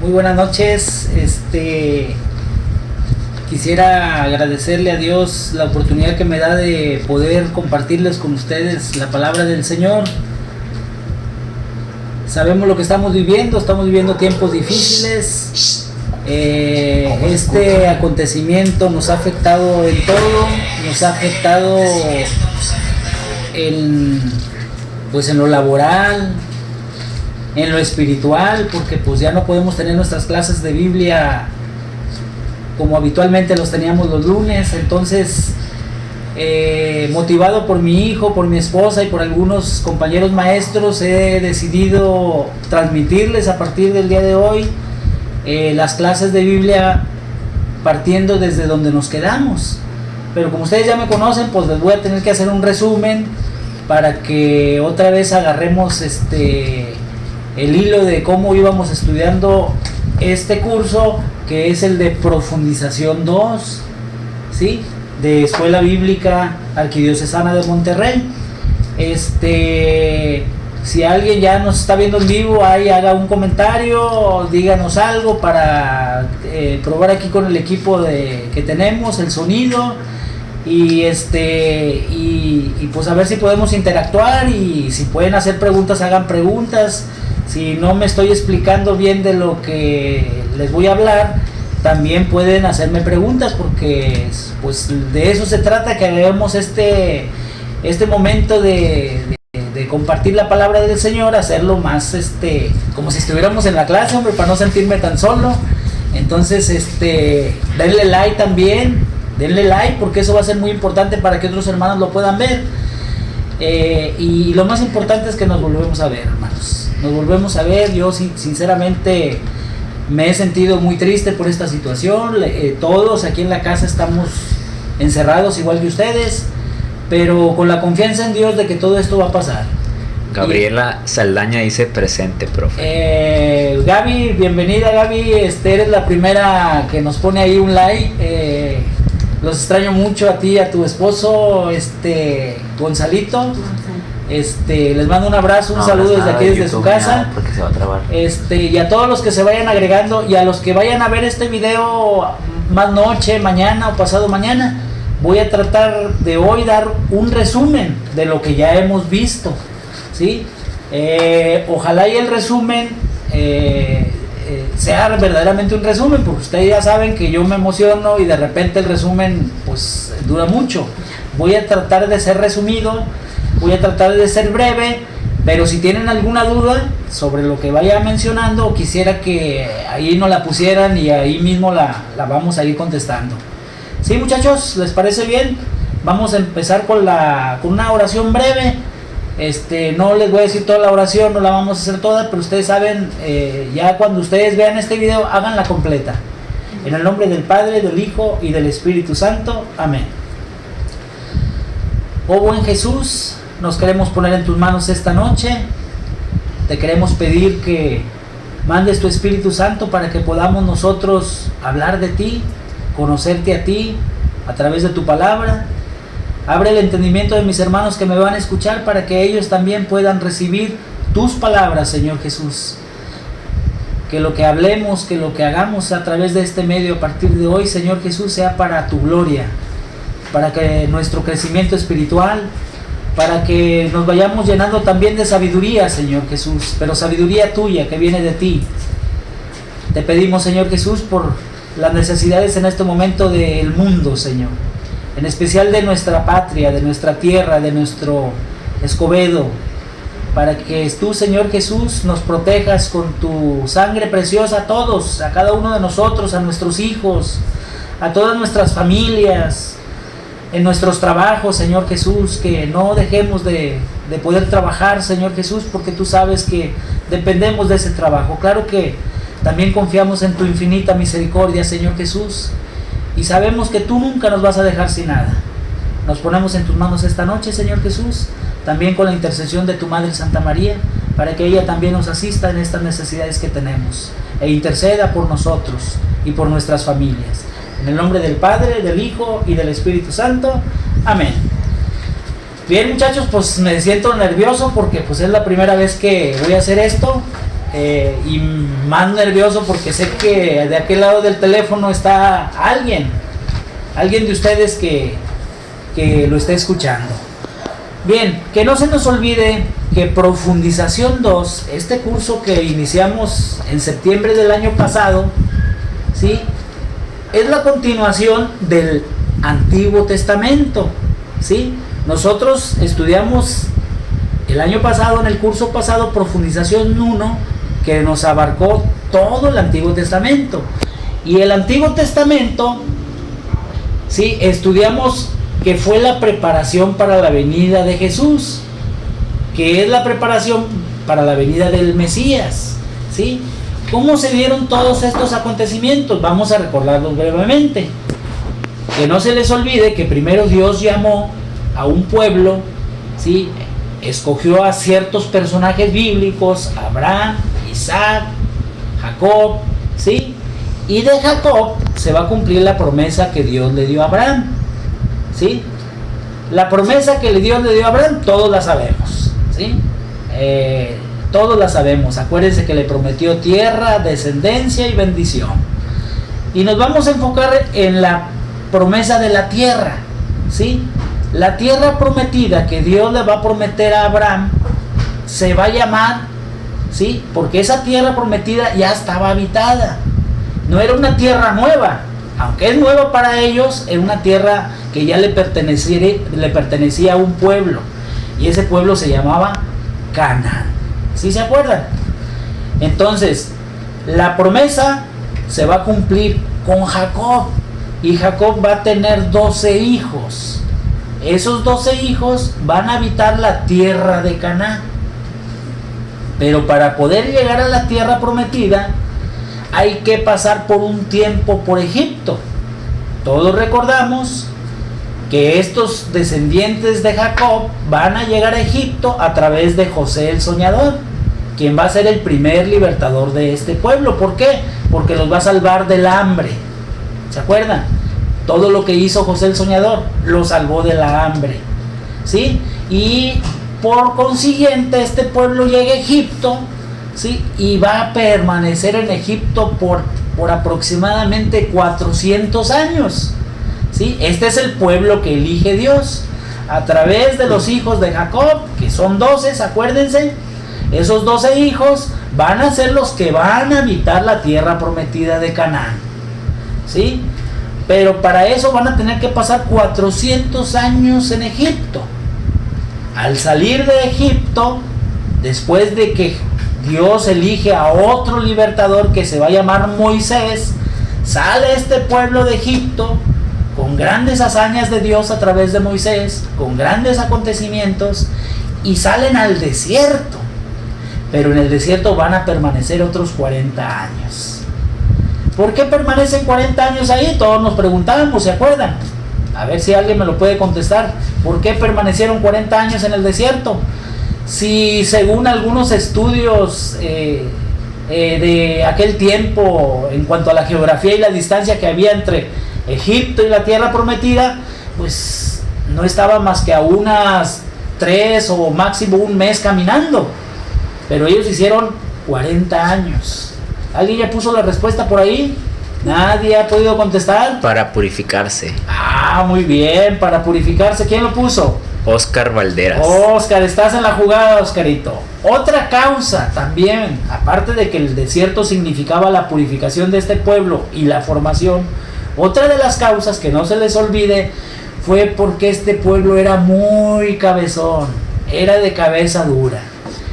Muy buenas noches. Quisiera agradecerle a Dios la oportunidad que me da de poder compartirles con ustedes la palabra del Señor. Sabemos lo que estamos viviendo tiempos difíciles. Este acontecimiento nos ha afectado en todo, nos ha afectado en lo laboral, en lo espiritual, porque pues ya no podemos tener nuestras clases de Biblia como habitualmente los teníamos los lunes. Entonces, motivado por mi hijo, por mi esposa y por algunos compañeros maestros, he decidido transmitirles a partir del día de hoy las clases de Biblia partiendo desde donde nos quedamos. Pero como ustedes ya me conocen, pues les voy a tener que hacer un resumen para que otra vez agarremos el hilo de cómo íbamos estudiando este curso, que es el de profundización 2, ¿sí? De Escuela Bíblica Arquidiocesana de Monterrey. Si alguien ya nos está viendo en vivo, ahí haga un comentario, díganos algo para probar aquí con el equipo que tenemos, el sonido, y pues a ver si podemos interactuar, y si pueden hacer preguntas, hagan preguntas. Si no me estoy explicando bien de lo que les voy a hablar, también pueden hacerme preguntas, porque pues de eso se trata, que hagamos este momento de compartir la palabra del Señor, hacerlo más como si estuviéramos en la clase, hombre, para no sentirme tan solo. Entonces, denle like también, denle like, porque eso va a ser muy importante para que otros hermanos lo puedan ver. Y lo más importante es que nos volvemos a ver, hermanos. Nos volvemos a ver. Yo sinceramente me he sentido muy triste por esta situación. Todos aquí en la casa estamos encerrados igual que ustedes, pero con la confianza en Dios de que todo esto va a pasar. Gabriela Saldaña dice presente, profe. Gaby, bienvenida, Gaby. Eres la primera que nos pone ahí un like. Los extraño mucho a ti y a tu esposo, Gonzalito. Les mando un abrazo, un saludo desde aquí, desde su casa. Porque se va a trabar. Y a todos los que se vayan agregando, y a los que vayan a ver este video más noche, mañana o pasado mañana, voy a tratar de hoy dar un resumen de lo que ya hemos visto, ¿sí? Ojalá y el resumen sea verdaderamente un resumen, porque ustedes ya saben que yo me emociono y de repente el resumen pues dura mucho. Voy a tratar de ser resumido, voy a tratar de ser breve, pero si tienen alguna duda sobre lo que vaya mencionando, quisiera que ahí nos la pusieran y ahí mismo la vamos a ir contestando. ¿Sí, muchachos? ¿Les parece bien? Vamos a empezar con una oración breve. No les voy a decir toda la oración, no la vamos a hacer toda, pero ustedes saben, ya cuando ustedes vean este video, háganla completa. En el nombre del Padre, del Hijo y del Espíritu Santo. Amén. Oh buen Jesús, nos queremos poner en tus manos esta noche. Te queremos pedir que mandes tu Espíritu Santo para que podamos nosotros hablar de ti, conocerte a ti a través de tu palabra. Abre el entendimiento de mis hermanos que me van a escuchar para que ellos también puedan recibir tus palabras, Señor Jesús. Que lo que hablemos, que lo que hagamos a través de este medio a partir de hoy, Señor Jesús, sea para tu gloria, para que nuestro crecimiento espiritual, para que nos vayamos llenando también de sabiduría, Señor Jesús, pero sabiduría tuya que viene de ti. Te pedimos, Señor Jesús, por las necesidades en este momento del mundo, Señor, en especial de nuestra patria, de nuestra tierra, de nuestro Escobedo, para que tú, Señor Jesús, nos protejas con tu sangre preciosa a todos, a cada uno de nosotros, a nuestros hijos, a todas nuestras familias, en nuestros trabajos, Señor Jesús, que no dejemos de poder trabajar, Señor Jesús, porque tú sabes que dependemos de ese trabajo. Claro que también confiamos en tu infinita misericordia, Señor Jesús, y sabemos que tú nunca nos vas a dejar sin nada. Nos ponemos en tus manos esta noche, Señor Jesús, también con la intercesión de tu Madre Santa María, para que ella también nos asista en estas necesidades que tenemos, e interceda por nosotros y por nuestras familias. En el nombre del Padre, del Hijo y del Espíritu Santo. Amén. Bien, muchachos, pues me siento nervioso porque pues es la primera vez que voy a hacer esto. y más nervioso porque sé que de aquel lado del teléfono está alguien de ustedes que lo esté escuchando. Bien, que no se nos olvide que Profundización 2, este curso que iniciamos en septiembre del año pasado, ¿sí?, es la continuación del Antiguo Testamento, ¿sí? Nosotros estudiamos el año pasado, en el curso pasado, Profundización 1, que nos abarcó todo el Antiguo Testamento. Y el Antiguo Testamento, ¿sí?, estudiamos que fue la preparación para la venida de Jesús, que es la preparación para la venida del Mesías, ¿sí? ¿Cómo se dieron todos estos acontecimientos? Vamos a recordarlos brevemente. Que no se les olvide que primero Dios llamó a un pueblo, ¿sí?, escogió a ciertos personajes bíblicos, Abraham, Isaac, Jacob, ¿sí? Y de Jacob se va a cumplir la promesa que Dios le dio a Abraham, ¿sí? La promesa que Dios le dio a Abraham, todos la sabemos, ¿sí? Todos la sabemos. Acuérdense que le prometió tierra, descendencia y bendición. Y nos vamos a enfocar en la promesa de la tierra, ¿sí? La tierra prometida que Dios le va a prometer a Abraham se va a llamar, ¿sí?, porque esa tierra prometida ya estaba habitada. No era una tierra nueva, aunque es nueva para ellos, era una tierra que ya le pertenecía a un pueblo, y ese pueblo se llamaba Canaán. ¿Sí se acuerdan? Entonces, la promesa se va a cumplir con Jacob, y Jacob va a tener 12 hijos. Esos 12 hijos van a habitar la tierra de Canaán. Pero para poder llegar a la tierra prometida, hay que pasar por un tiempo por Egipto. Todos recordamos que estos descendientes de Jacob van a llegar a Egipto a través de José el Soñador, quien va a ser el primer libertador de este pueblo. ¿Por qué? Porque los va a salvar del hambre. ¿Se acuerdan? Todo lo que hizo José el Soñador lo salvó de la hambre, ¿sí? Y por consiguiente este pueblo llega a Egipto, ¿sí?, y va a permanecer en Egipto por aproximadamente 400 años, ¿sí? Este es el pueblo que elige Dios a través de los hijos de Jacob, que son 12, acuérdense. Esos 12 hijos van a ser los que van a habitar la tierra prometida de Canaán, ¿sí? Pero para eso van a tener que pasar 400 años en Egipto. Al salir de Egipto, después de que Dios elige a otro libertador que se va a llamar Moisés, sale este pueblo de Egipto con grandes hazañas de Dios a través de Moisés, con grandes acontecimientos, y salen al desierto. Pero en el desierto van a permanecer otros 40 años. ¿Por qué permanecen 40 años ahí? Todos nos preguntábamos, ¿se acuerdan? A ver si alguien me lo puede contestar. ¿Por qué permanecieron 40 años en el desierto? Si según algunos estudios de aquel tiempo, en cuanto a la geografía y la distancia que había entre Egipto y la tierra prometida, pues no estaba más que a unas 3 o máximo un mes caminando. Pero ellos hicieron 40 años. ¿Alguien ya puso la respuesta por ahí? ¿Nadie ha podido contestar? Para purificarse. Ah, muy bien, para purificarse. ¿Quién lo puso? Oscar Valderas. Oscar, estás en la jugada, Oscarito. Otra causa también, aparte de que el desierto significaba la purificación de este pueblo y la formación, otra de las causas que no se les olvide fue porque este pueblo era muy cabezón, era de cabeza dura.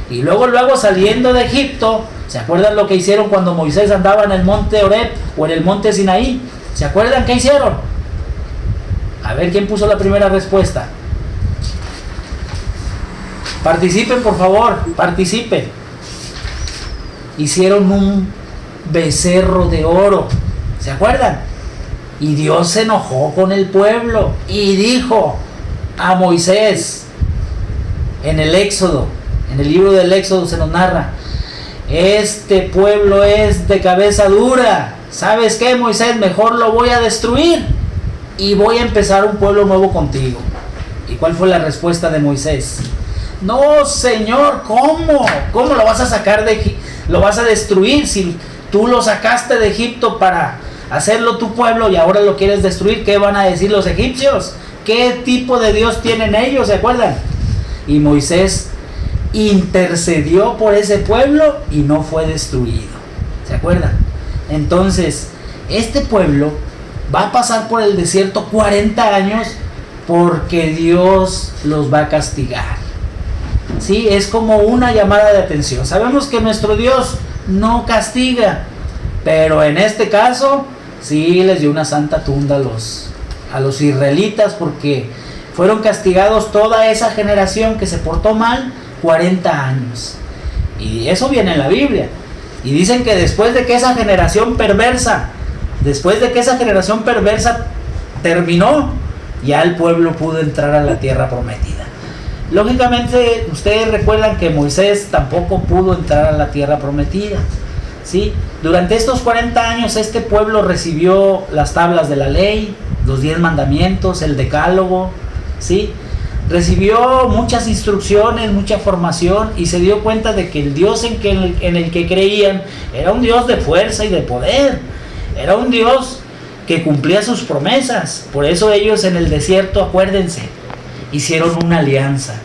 Y luego saliendo de Egipto, ¿se acuerdan lo que hicieron cuando Moisés andaba en el monte Oreb o en el monte Sinaí? ¿Se acuerdan qué hicieron? A ver, ¿quién puso la primera respuesta? Participen, por favor, participen. Hicieron un becerro de oro, ¿se acuerdan? Y Dios se enojó con el pueblo y dijo a Moisés en el Éxodo, en el libro del Éxodo se nos narra: este pueblo es de cabeza dura. ¿Sabes qué, Moisés? Mejor lo voy a destruir y voy a empezar un pueblo nuevo contigo. ¿Y cuál fue la respuesta de Moisés? No, Señor, ¿cómo? ¿Cómo lo vas a sacar de lo vas a destruir. Si tú lo sacaste de Egipto para hacerlo tu pueblo y ahora lo quieres destruir, ¿qué van a decir los egipcios? ¿Qué tipo de Dios tienen ellos? ¿Se acuerdan? Y Moisés intercedió por ese pueblo y no fue destruido. ¿Se acuerdan? Entonces, este pueblo va a pasar por el desierto 40 años porque Dios los va a castigar. Sí, es como una llamada de atención. Sabemos que nuestro Dios no castiga, pero en este caso sí les dio una santa tunda a los israelitas, porque fueron castigados toda esa generación que se portó mal 40 años. Y eso viene en la Biblia. Y dicen que después de que esa generación perversa terminó, ya el pueblo pudo entrar a la tierra prometida. Lógicamente, ustedes recuerdan que Moisés tampoco pudo entrar a la tierra prometida, ¿sí? Durante estos 40 años este pueblo recibió las tablas de la ley, los 10 mandamientos, el decálogo, ¿sí? Recibió muchas instrucciones, mucha formación, y se dio cuenta de que el Dios en el que creían era un Dios de fuerza y de poder. Era un Dios que cumplía sus promesas. Por eso ellos en el desierto, acuérdense, hicieron una alianza.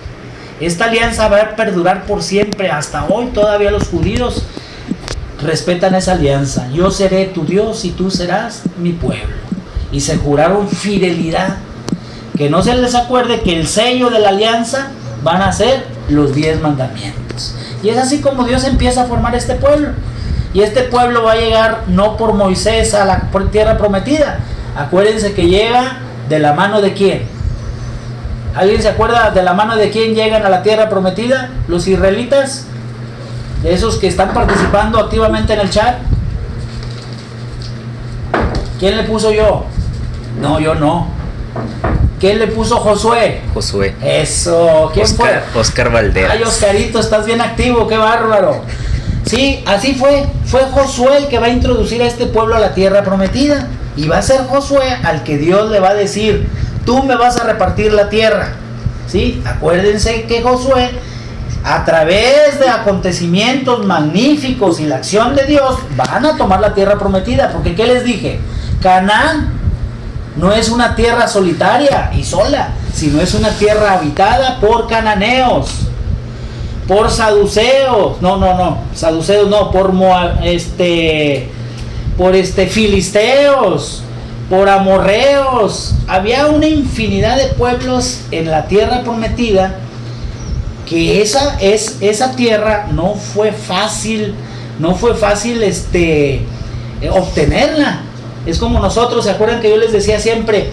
Esta alianza va a perdurar por siempre. Hasta hoy todavía los judíos respetan esa alianza. Yo seré tu Dios y tú serás mi pueblo. Y se juraron fidelidad. Que no se les acuerde que el sello de la alianza van a ser los 10 mandamientos. Y es así como Dios empieza a formar este pueblo. Y este pueblo va a llegar no por Moisés a la tierra prometida. Acuérdense que llega de la mano de quién. ¿Alguien se acuerda de la mano de quién llegan a la tierra prometida? Los israelitas, de esos que están participando activamente en el chat. ¿Quién le puso yo? No, yo no. ¿Quién le puso Josué? Josué. Eso. ¿Quién fue? Oscar Valderas. Ay, Oscarito, estás bien activo, qué bárbaro. Sí, así fue. Fue Josué el que va a introducir a este pueblo a la tierra prometida. Y va a ser Josué al que Dios le va a decir: tú me vas a repartir la tierra. ¿Sí? Acuérdense que Josué, a través de acontecimientos magníficos y la acción de Dios, van a tomar la tierra prometida. Porque ¿qué les dije? Canaán no es una tierra solitaria y sola, sino es una tierra habitada por cananeos, por saduceos, saduceos no, por filisteos, por amorreos. Había una infinidad de pueblos en la tierra prometida, que esa tierra no fue fácil obtenerla. Es como nosotros, ¿se acuerdan que yo les decía siempre?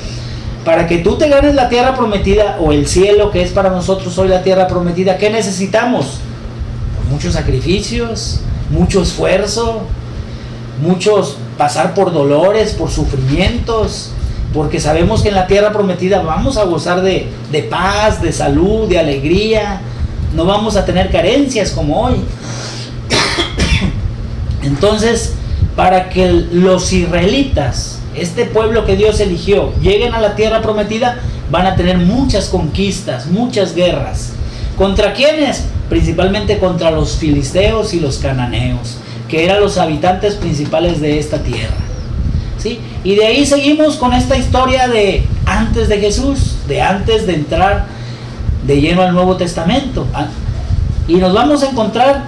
Para que tú te ganes la tierra prometida, o el cielo que es para nosotros hoy la tierra prometida, ¿qué necesitamos? Muchos sacrificios, mucho esfuerzo, pasar por dolores, por sufrimientos, porque sabemos que en la tierra prometida vamos a gozar de paz, de salud, de alegría, no vamos a tener carencias como hoy. Entonces, para que los israelitas, este pueblo que Dios eligió, lleguen a la tierra prometida, van a tener muchas conquistas, muchas guerras. ¿Contra quiénes? Principalmente contra los filisteos y los cananeos, que eran los habitantes principales de esta tierra. ¿Sí? Y de ahí seguimos con esta historia de antes de Jesús, de antes de entrar de lleno al Nuevo Testamento. Y nos vamos a encontrar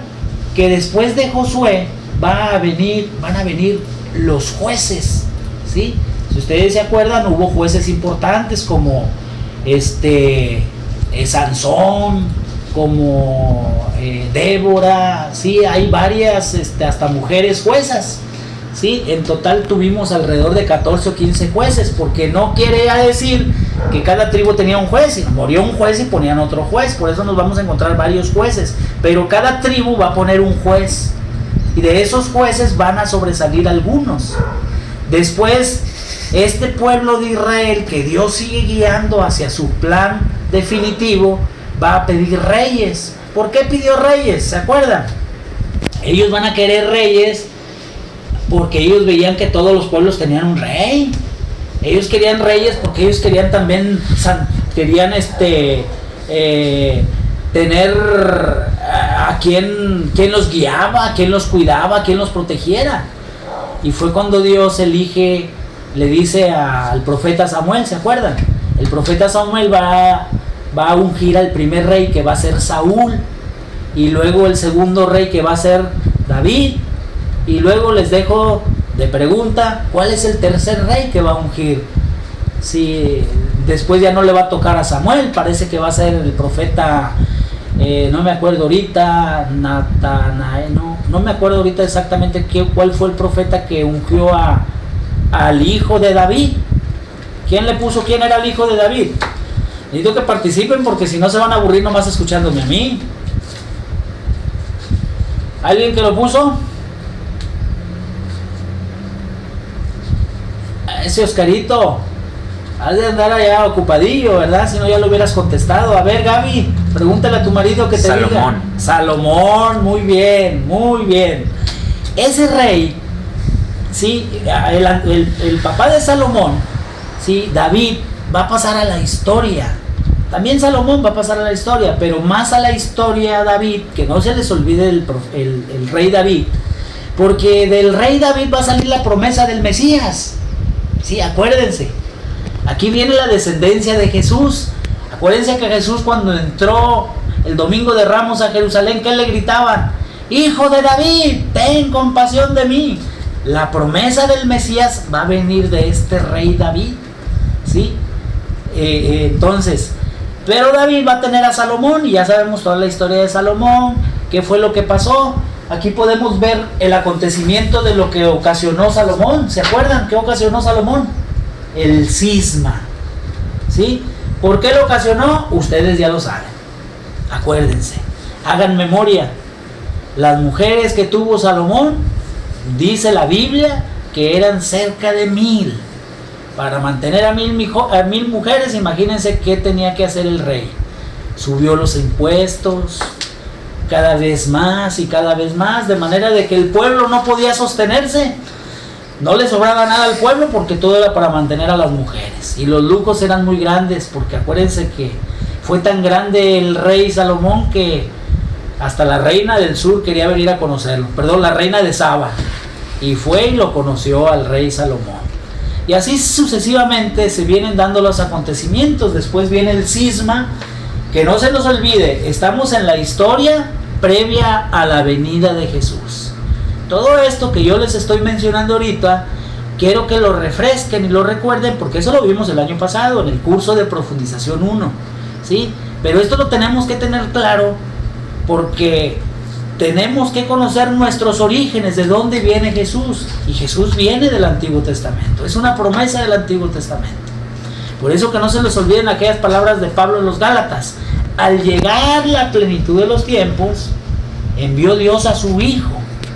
que después de Josué van a venir los jueces, ¿sí? Si ustedes se acuerdan, hubo jueces importantes como Sansón, como Débora, ¿sí? Hay varias, hasta mujeres juezas, ¿sí? En total tuvimos alrededor de 14 o 15 jueces, porque no quiere decir que cada tribu tenía un juez, sino moría un juez y ponían otro juez. Por eso nos vamos a encontrar varios jueces, pero cada tribu va a poner un juez. Y de esos jueces van a sobresalir algunos. Después, este pueblo de Israel, que Dios sigue guiando hacia su plan definitivo, va a pedir reyes. ¿Por qué pidió reyes? ¿Se acuerdan? Ellos van a querer reyes porque ellos veían que todos los pueblos tenían un rey. Ellos querían reyes porque ellos querían también tener a quién los guiaba, a quién los cuidaba, a quién los protegiera. Y fue cuando Dios elige, le dice al profeta Samuel, ¿se acuerdan? El profeta Samuel va a ungir al primer rey, que va a ser Saúl, y luego el segundo rey, que va a ser David, y luego les dejo de pregunta, ¿cuál es el tercer rey que va a ungir? Si después ya no le va a tocar a Samuel, parece que va a ser el profeta, no me acuerdo ahorita, no me acuerdo ahorita exactamente cuál fue el profeta que ungió al hijo de David. ¿Quién le puso quién era el hijo de David? Necesito que participen, porque si no se van a aburrir nomás escuchándome a mí. ¿Alguien que lo puso? Ese Oscarito, has de andar allá ocupadillo, ¿verdad? Si no ya lo hubieras contestado. A ver, Gaby, pregúntale a tu marido que te Salomón. diga. Salomón, muy bien, muy bien. Ese rey, sí, el papá de Salomón, sí, David, va a pasar a la historia. También Salomón va a pasar a la historia, pero más a la historia David, que no se les olvide el rey David, porque del rey David va a salir la promesa del Mesías. Sí, acuérdense, aquí viene la descendencia de Jesús. Acuérdense que Jesús, cuando entró el domingo de Ramos a Jerusalén, ¿qué le gritaban? Hijo de David, ten compasión de mí. La promesa del Mesías va a venir de este rey David, ¿sí? Entonces, pero David va a tener a Salomón, y ya sabemos toda la historia de Salomón, qué fue lo que pasó. Aquí podemos ver el acontecimiento de lo que ocasionó Salomón. ¿Se acuerdan qué ocasionó Salomón? El cisma, ¿sí? ¿Por qué lo ocasionó? Ustedes ya lo saben. Acuérdense, hagan memoria. Las mujeres que tuvo Salomón, dice la Biblia, que eran cerca de 1000. Para mantener a 1000 mujeres, imagínense qué tenía que hacer el rey. Subió los impuestos cada vez más y cada vez más, de manera de que el pueblo no podía sostenerse. No le sobraba nada al pueblo, porque todo era para mantener a las mujeres. Y los lujos eran muy grandes, porque acuérdense que fue tan grande el rey Salomón que hasta la reina del sur quería venir a conocerlo. Perdón, la reina de Saba. Y fue y lo conoció al rey Salomón. Y así sucesivamente se vienen dando los acontecimientos. Después viene el cisma, que no se nos olvide, estamos en la historia previa a la venida de Jesús. Todo esto que yo les estoy mencionando ahorita, quiero que lo refresquen y lo recuerden, porque eso lo vimos el año pasado en el curso de profundización 1, ¿sí? Pero esto lo tenemos que tener claro, porque tenemos que conocer nuestros orígenes, de dónde viene Jesús. Y Jesús viene del Antiguo Testamento, es una promesa del Antiguo Testamento. Por eso que no se les olviden aquellas palabras de Pablo en los Gálatas: al llegar la plenitud de los tiempos, envió Dios a su Hijo,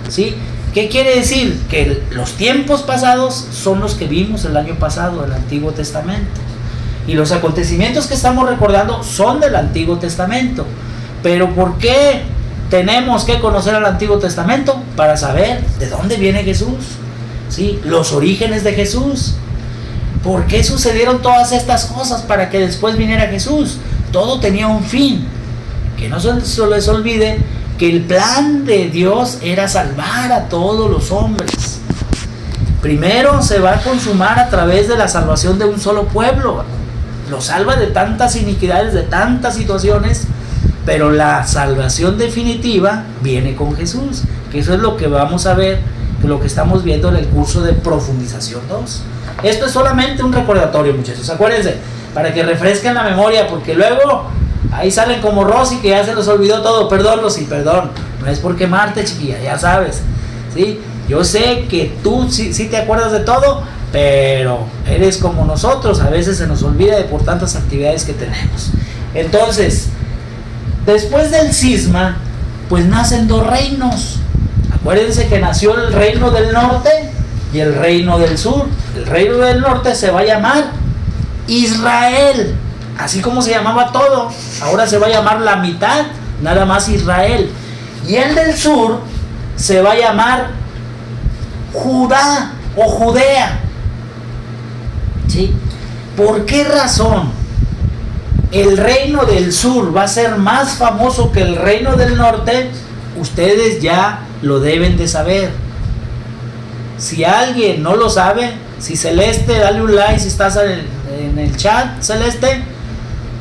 ¿sí? ¿Qué quiere decir? Que los tiempos pasados son los que vimos el año pasado del Antiguo Testamento, y los acontecimientos que estamos recordando son del Antiguo Testamento. Pero ¿por qué tenemos que conocer al Antiguo Testamento? Para saber de dónde viene Jesús, ¿sí? Los orígenes de Jesús. ¿Por qué sucedieron todas estas cosas para que después viniera Jesús? Todo tenía un fin. Que no se les olvide que el plan de Dios era salvar a todos los hombres. Primero se va a consumar a través de la salvación de un solo pueblo. Lo salva de tantas iniquidades, de tantas situaciones, pero la salvación definitiva viene con Jesús. Que eso es lo que vamos a ver, que lo que estamos viendo en el curso de profundización 2. Esto es solamente un recordatorio, muchachos, acuérdense, para que refresquen la memoria, porque luego ahí salen como Rosy, que ya se les olvidó todo. Perdón, Rosy, perdón, no es por quemarte, chiquilla, ya sabes, ¿sí? Yo sé que tú sí te acuerdas de todo, pero eres como nosotros, a veces se nos olvida de por tantas actividades que tenemos. Entonces, después del cisma, pues nacen 2 reinos. Acuérdense que nació el reino del norte y el reino del sur. El reino del norte se va a llamar Israel, así como se llamaba todo. Ahora se va a llamar la mitad, nada más Israel. Y el del sur se va a llamar Judá o Judea, ¿sí? ¿Por qué razón el reino del sur va a ser más famoso que el reino del norte? ustedes ya lo deben de saber. Si alguien no lo sabe, si Celeste, dale un like si estás en el chat, Celeste.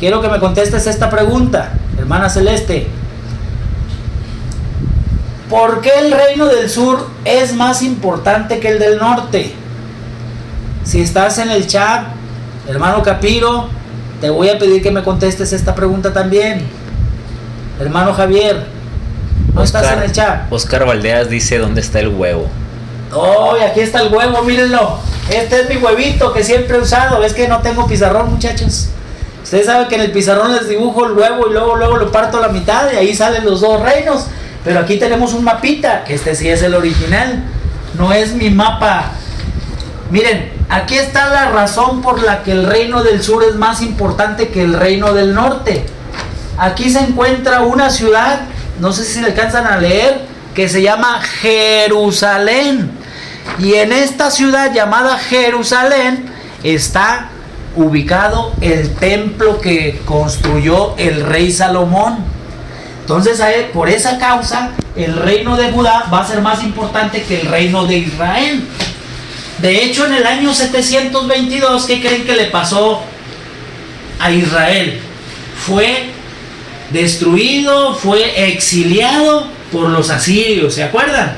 Quiero que me contestes esta pregunta, hermana Celeste. ¿Por qué el reino del sur es más importante que el del norte? Si estás en el chat, hermano Capiro, te voy a pedir que me contestes esta pregunta también. Hermano Javier, ¿no estás en el chat? Oscar Valderas dice: ¿dónde está el huevo? Oh, aquí está el huevo, mírenlo. Este es mi huevito que siempre he usado. Es que no tengo pizarrón, muchachos. Ustedes saben que en el pizarrón les dibujo el huevo y luego lo parto a la mitad y ahí salen los dos reinos. Pero aquí tenemos un mapita, que este sí es el original, no es mi mapa. Miren, aquí está la razón por la que el reino del sur es más importante que el reino del norte. Aquí se encuentra una ciudad, no sé si le alcanzan a leer, que se llama Jerusalén. Y en esta ciudad llamada Jerusalén está ubicado el templo que construyó el rey Salomón. Entonces, por esa causa, el reino de Judá va a ser más importante que el reino de Israel. De hecho, en el año 722, ¿qué creen que le pasó a Israel? Fue destruido, fue exiliado por los asirios, ¿se acuerdan?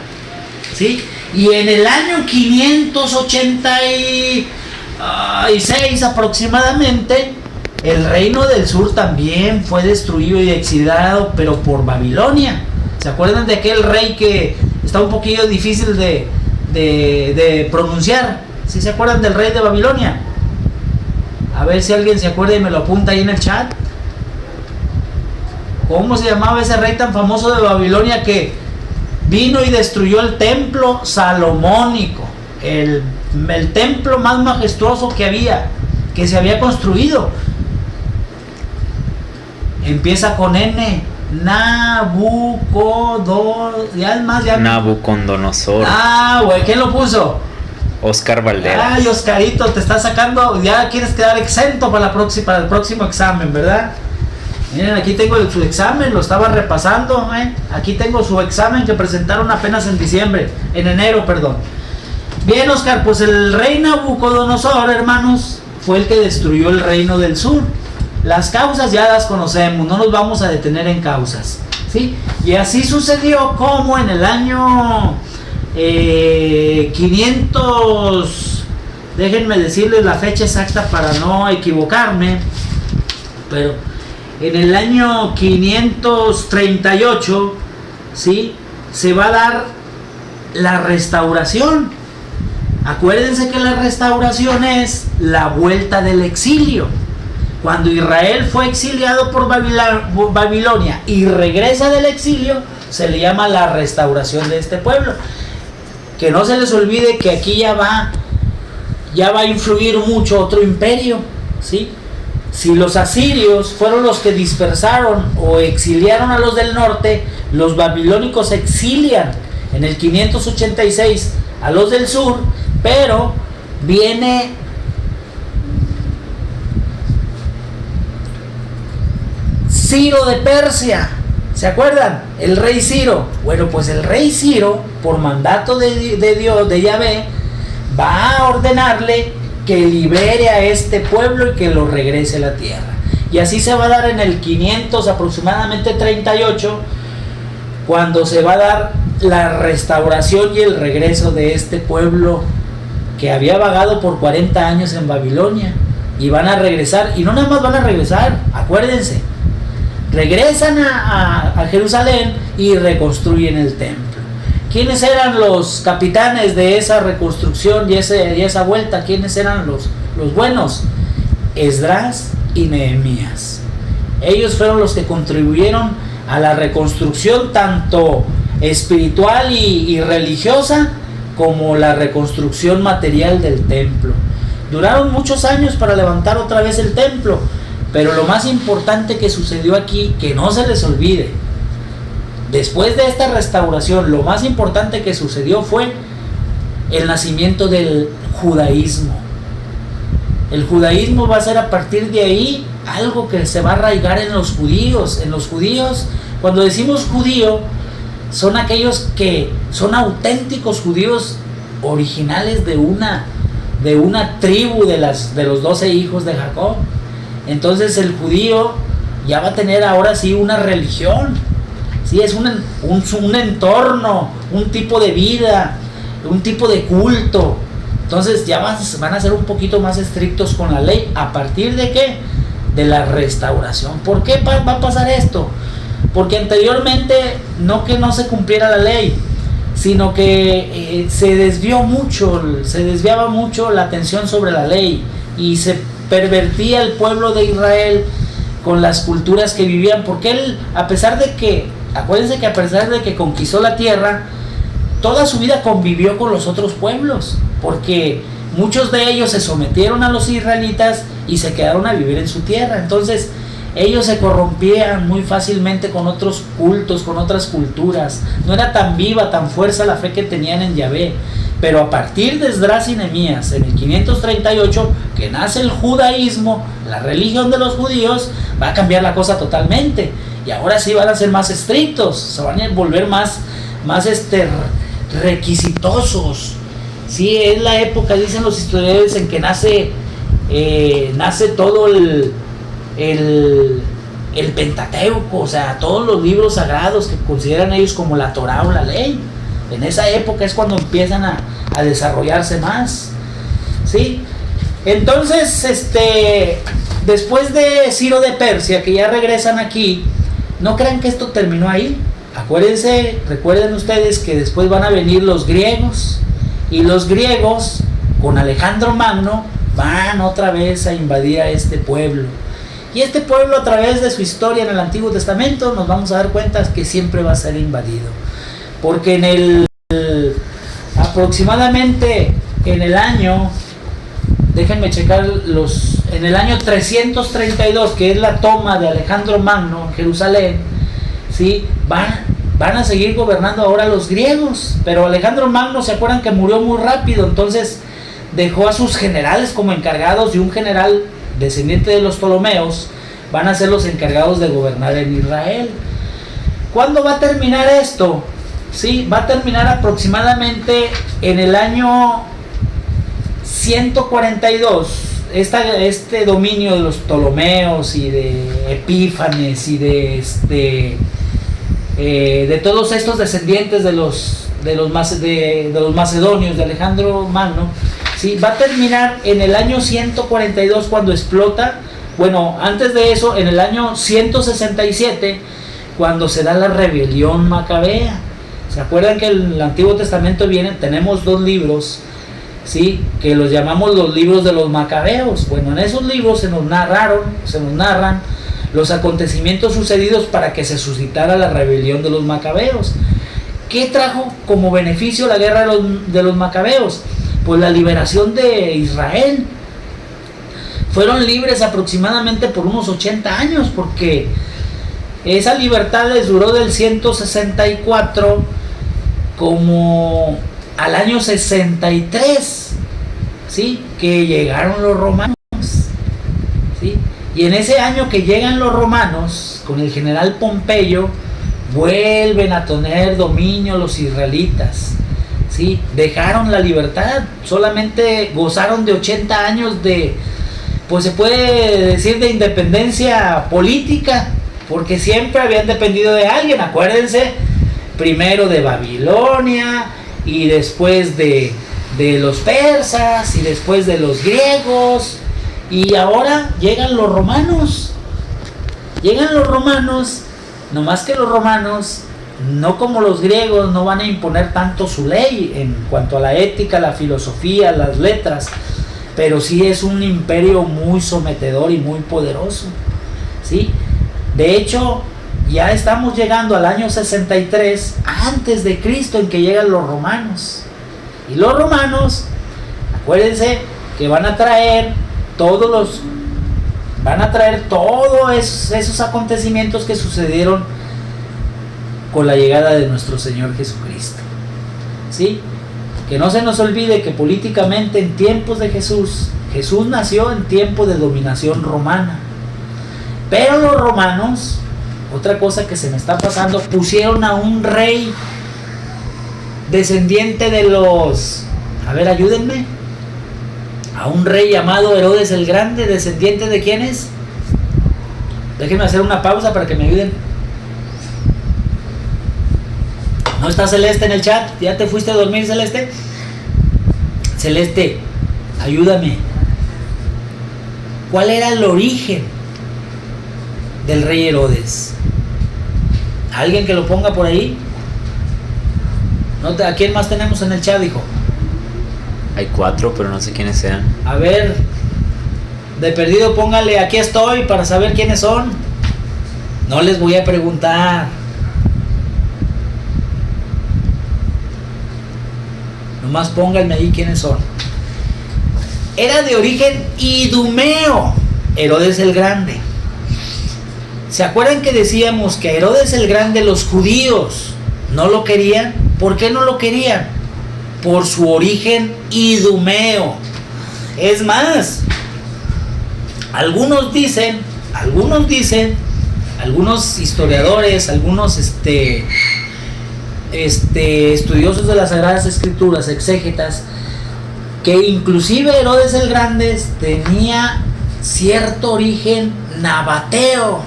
¿Sí? Y en el año 586 aproximadamente, el reino del sur también fue destruido y exiliado, pero por Babilonia. ¿Se acuerdan de aquel rey que está un poquillo difícil de pronunciar? ¿Sí se acuerdan del rey de Babilonia? A ver si alguien se acuerda y me lo apunta ahí en el chat. ¿Cómo se llamaba ese rey tan famoso de Babilonia que vino y destruyó el templo salomónico? El templo más majestuoso que se había construido. Empieza con N. Nabucodonosor. Ah, güey, ¿quién lo puso? Oscar Valderas. Ay, Oscarito, te está sacando. Ya quieres quedar exento para el próximo examen, ¿verdad? Miren, aquí tengo su examen, lo estaba repasando. Aquí tengo su examen que presentaron apenas en enero, perdón. Bien, Oscar, pues el rey Nabucodonosor, hermanos, fue el que destruyó el reino del sur. Las causas ya las conocemos, no nos vamos a detener en causas, ¿sí? Y así sucedió como en el año 500, déjenme decirles la fecha exacta para no equivocarme, pero en el año 538, ¿sí? Se va a dar la restauración. Acuérdense que la restauración es la vuelta del exilio. Cuando Israel fue exiliado por Babilonia y regresa del exilio, se le llama la restauración de este pueblo. Que no se les olvide que aquí ya va a influir mucho otro imperio, ¿sí? Si los asirios fueron los que dispersaron o exiliaron a los del norte, los babilónicos exilian en el 586 a los del sur, pero viene Ciro de Persia, ¿se acuerdan? El rey Ciro. Bueno, pues el rey Ciro, por mandato de Dios, de Yahvé, va a ordenarle que libere a este pueblo y que lo regrese a la tierra. Y así se va a dar en el 500 aproximadamente 38, cuando se va a dar la restauración y el regreso de este pueblo que había vagado por 40 años en Babilonia. Y van a regresar, y no nada más van a regresar, acuérdense, regresan a Jerusalén y reconstruyen el templo. ¿Quiénes eran los capitanes de esa reconstrucción y esa vuelta? ¿Quiénes eran los buenos? Esdras y Nehemías. Ellos fueron los que contribuyeron a la reconstrucción tanto espiritual y religiosa como la reconstrucción material del templo. Duraron muchos años para levantar otra vez el templo, pero lo más importante que sucedió aquí, que no se les olvide, después de esta restauración, lo más importante que sucedió fue el nacimiento del judaísmo. El judaísmo va a ser a partir de ahí algo que se va a arraigar en los judíos. En los judíos, cuando decimos judío, son aquellos que son auténticos judíos originales de una tribu de los 12 hijos de Jacob. Entonces el judío ya va a tener ahora sí una religión, ¿sí? Es un entorno, un tipo de vida, un tipo de culto. Entonces ya van a ser un poquito más estrictos con la ley. ¿A partir de qué? De la restauración. ¿Por qué va a pasar esto? Porque anteriormente no que no se cumpliera la ley, sino que se desviaba mucho la atención sobre la ley y se pervertía el pueblo de Israel con las culturas que vivían, porque él, acuérdense que a pesar de que conquistó la tierra, toda su vida convivió con los otros pueblos, porque muchos de ellos se sometieron a los israelitas y se quedaron a vivir en su tierra. Entonces ellos se corrompían muy fácilmente con otros cultos, con otras culturas. No era tan viva, tan fuerza la fe que tenían en Yahvé. Pero a partir de Esdras y Nehemías, en el 538, que nace el judaísmo, la religión de los judíos, va a cambiar la cosa totalmente. Y ahora sí van a ser más estrictos, se van a volver más requisitosos. Sí, es la época, dicen los historiadores, en que nace todo el Pentateuco, o sea, todos los libros sagrados que consideran ellos como la Torá o la ley. En esa época es cuando empiezan a desarrollarse más, ¿sí? Entonces, después de Ciro de Persia, que ya regresan aquí, no crean que esto terminó ahí. Recuerden ustedes que después van a venir los griegos, y los griegos, con Alejandro Magno, van otra vez a invadir a este pueblo. Y este pueblo, a través de su historia en el Antiguo Testamento, nos vamos a dar cuenta que siempre va a ser invadido. Porque aproximadamente en el año, déjenme checar en el año 332, que es la toma de Alejandro Magno en Jerusalén, ¿sí? Van a seguir gobernando ahora los griegos, pero Alejandro Magno, ¿se acuerdan que murió muy rápido? Entonces dejó a sus generales como encargados, y un general descendiente de los Ptolomeos van a ser los encargados de gobernar en Israel. ¿Cuándo va a terminar esto? Sí, va a terminar aproximadamente en el año 142. Este dominio de los Ptolomeos y de Epífanes y de todos estos descendientes de los macedonios, de Alejandro Magno, ¿sí? Va a terminar en el año 142, cuando explota. Bueno, antes de eso, en el año 167, cuando se da la rebelión macabea. ¿Se acuerdan que en el Antiguo Testamento tenemos 2 libros, ¿sí? Que los llamamos los libros de los macabeos? Bueno, en esos libros se nos narran los acontecimientos sucedidos para que se suscitara la rebelión de los macabeos. ¿Qué trajo como beneficio la guerra de los macabeos? Pues la liberación de Israel. Fueron libres aproximadamente por unos 80 años, porque esa libertad les duró del 164 como al año 63, ¿sí? Que llegaron los romanos, ¿sí? Y en ese año que llegan los romanos, con el general Pompeyo, vuelven a tener dominio los israelitas, ¿sí? Dejaron la libertad, solamente gozaron de 80 años pues se puede decir, de independencia política, porque siempre habían dependido de alguien. Acuérdense, primero de Babilonia, y después de los persas, y después de los griegos, y ahora llegan los romanos. Nomás que los romanos, no como los griegos, no van a imponer tanto su ley en cuanto a la ética, la filosofía, las letras, pero sí es un imperio muy sometedor y muy poderoso, ¿sí? De hecho, ya estamos llegando al año 63 antes de Cristo, en que llegan los romanos. Y los romanos, acuérdense que van a traer todos esos acontecimientos que sucedieron con la llegada de nuestro Señor Jesucristo, ¿sí? Que no se nos olvide que políticamente, en tiempos de Jesús nació en tiempo de dominación romana. Pero los romanos otra cosa que se me está pasando, pusieron a un rey descendiente de los, a ver, ayúdenme, a un rey llamado Herodes el Grande, descendiente de quiénes. Déjenme hacer una pausa para que me ayuden. ¿No está Celeste en el chat? ¿Ya te fuiste a dormir, Celeste? Celeste, ayúdame. ¿Cuál era el origen del rey Herodes? ¿Alguien que lo ponga por ahí? ¿A quién más tenemos en el chat, hijo? Hay 4, pero no sé quiénes sean. A ver, de perdido póngale aquí estoy para saber quiénes son. No les voy a preguntar. Nomás pónganme ahí quiénes son. Era de origen idumeo, Herodes el Grande. ¿Se acuerdan que decíamos que a Herodes el Grande los judíos no lo querían? ¿Por qué no lo querían? Por su origen idumeo. Es más, algunos historiadores, algunos estudiosos de las Sagradas Escrituras, exégetas, que inclusive Herodes el Grande tenía cierto origen nabateo.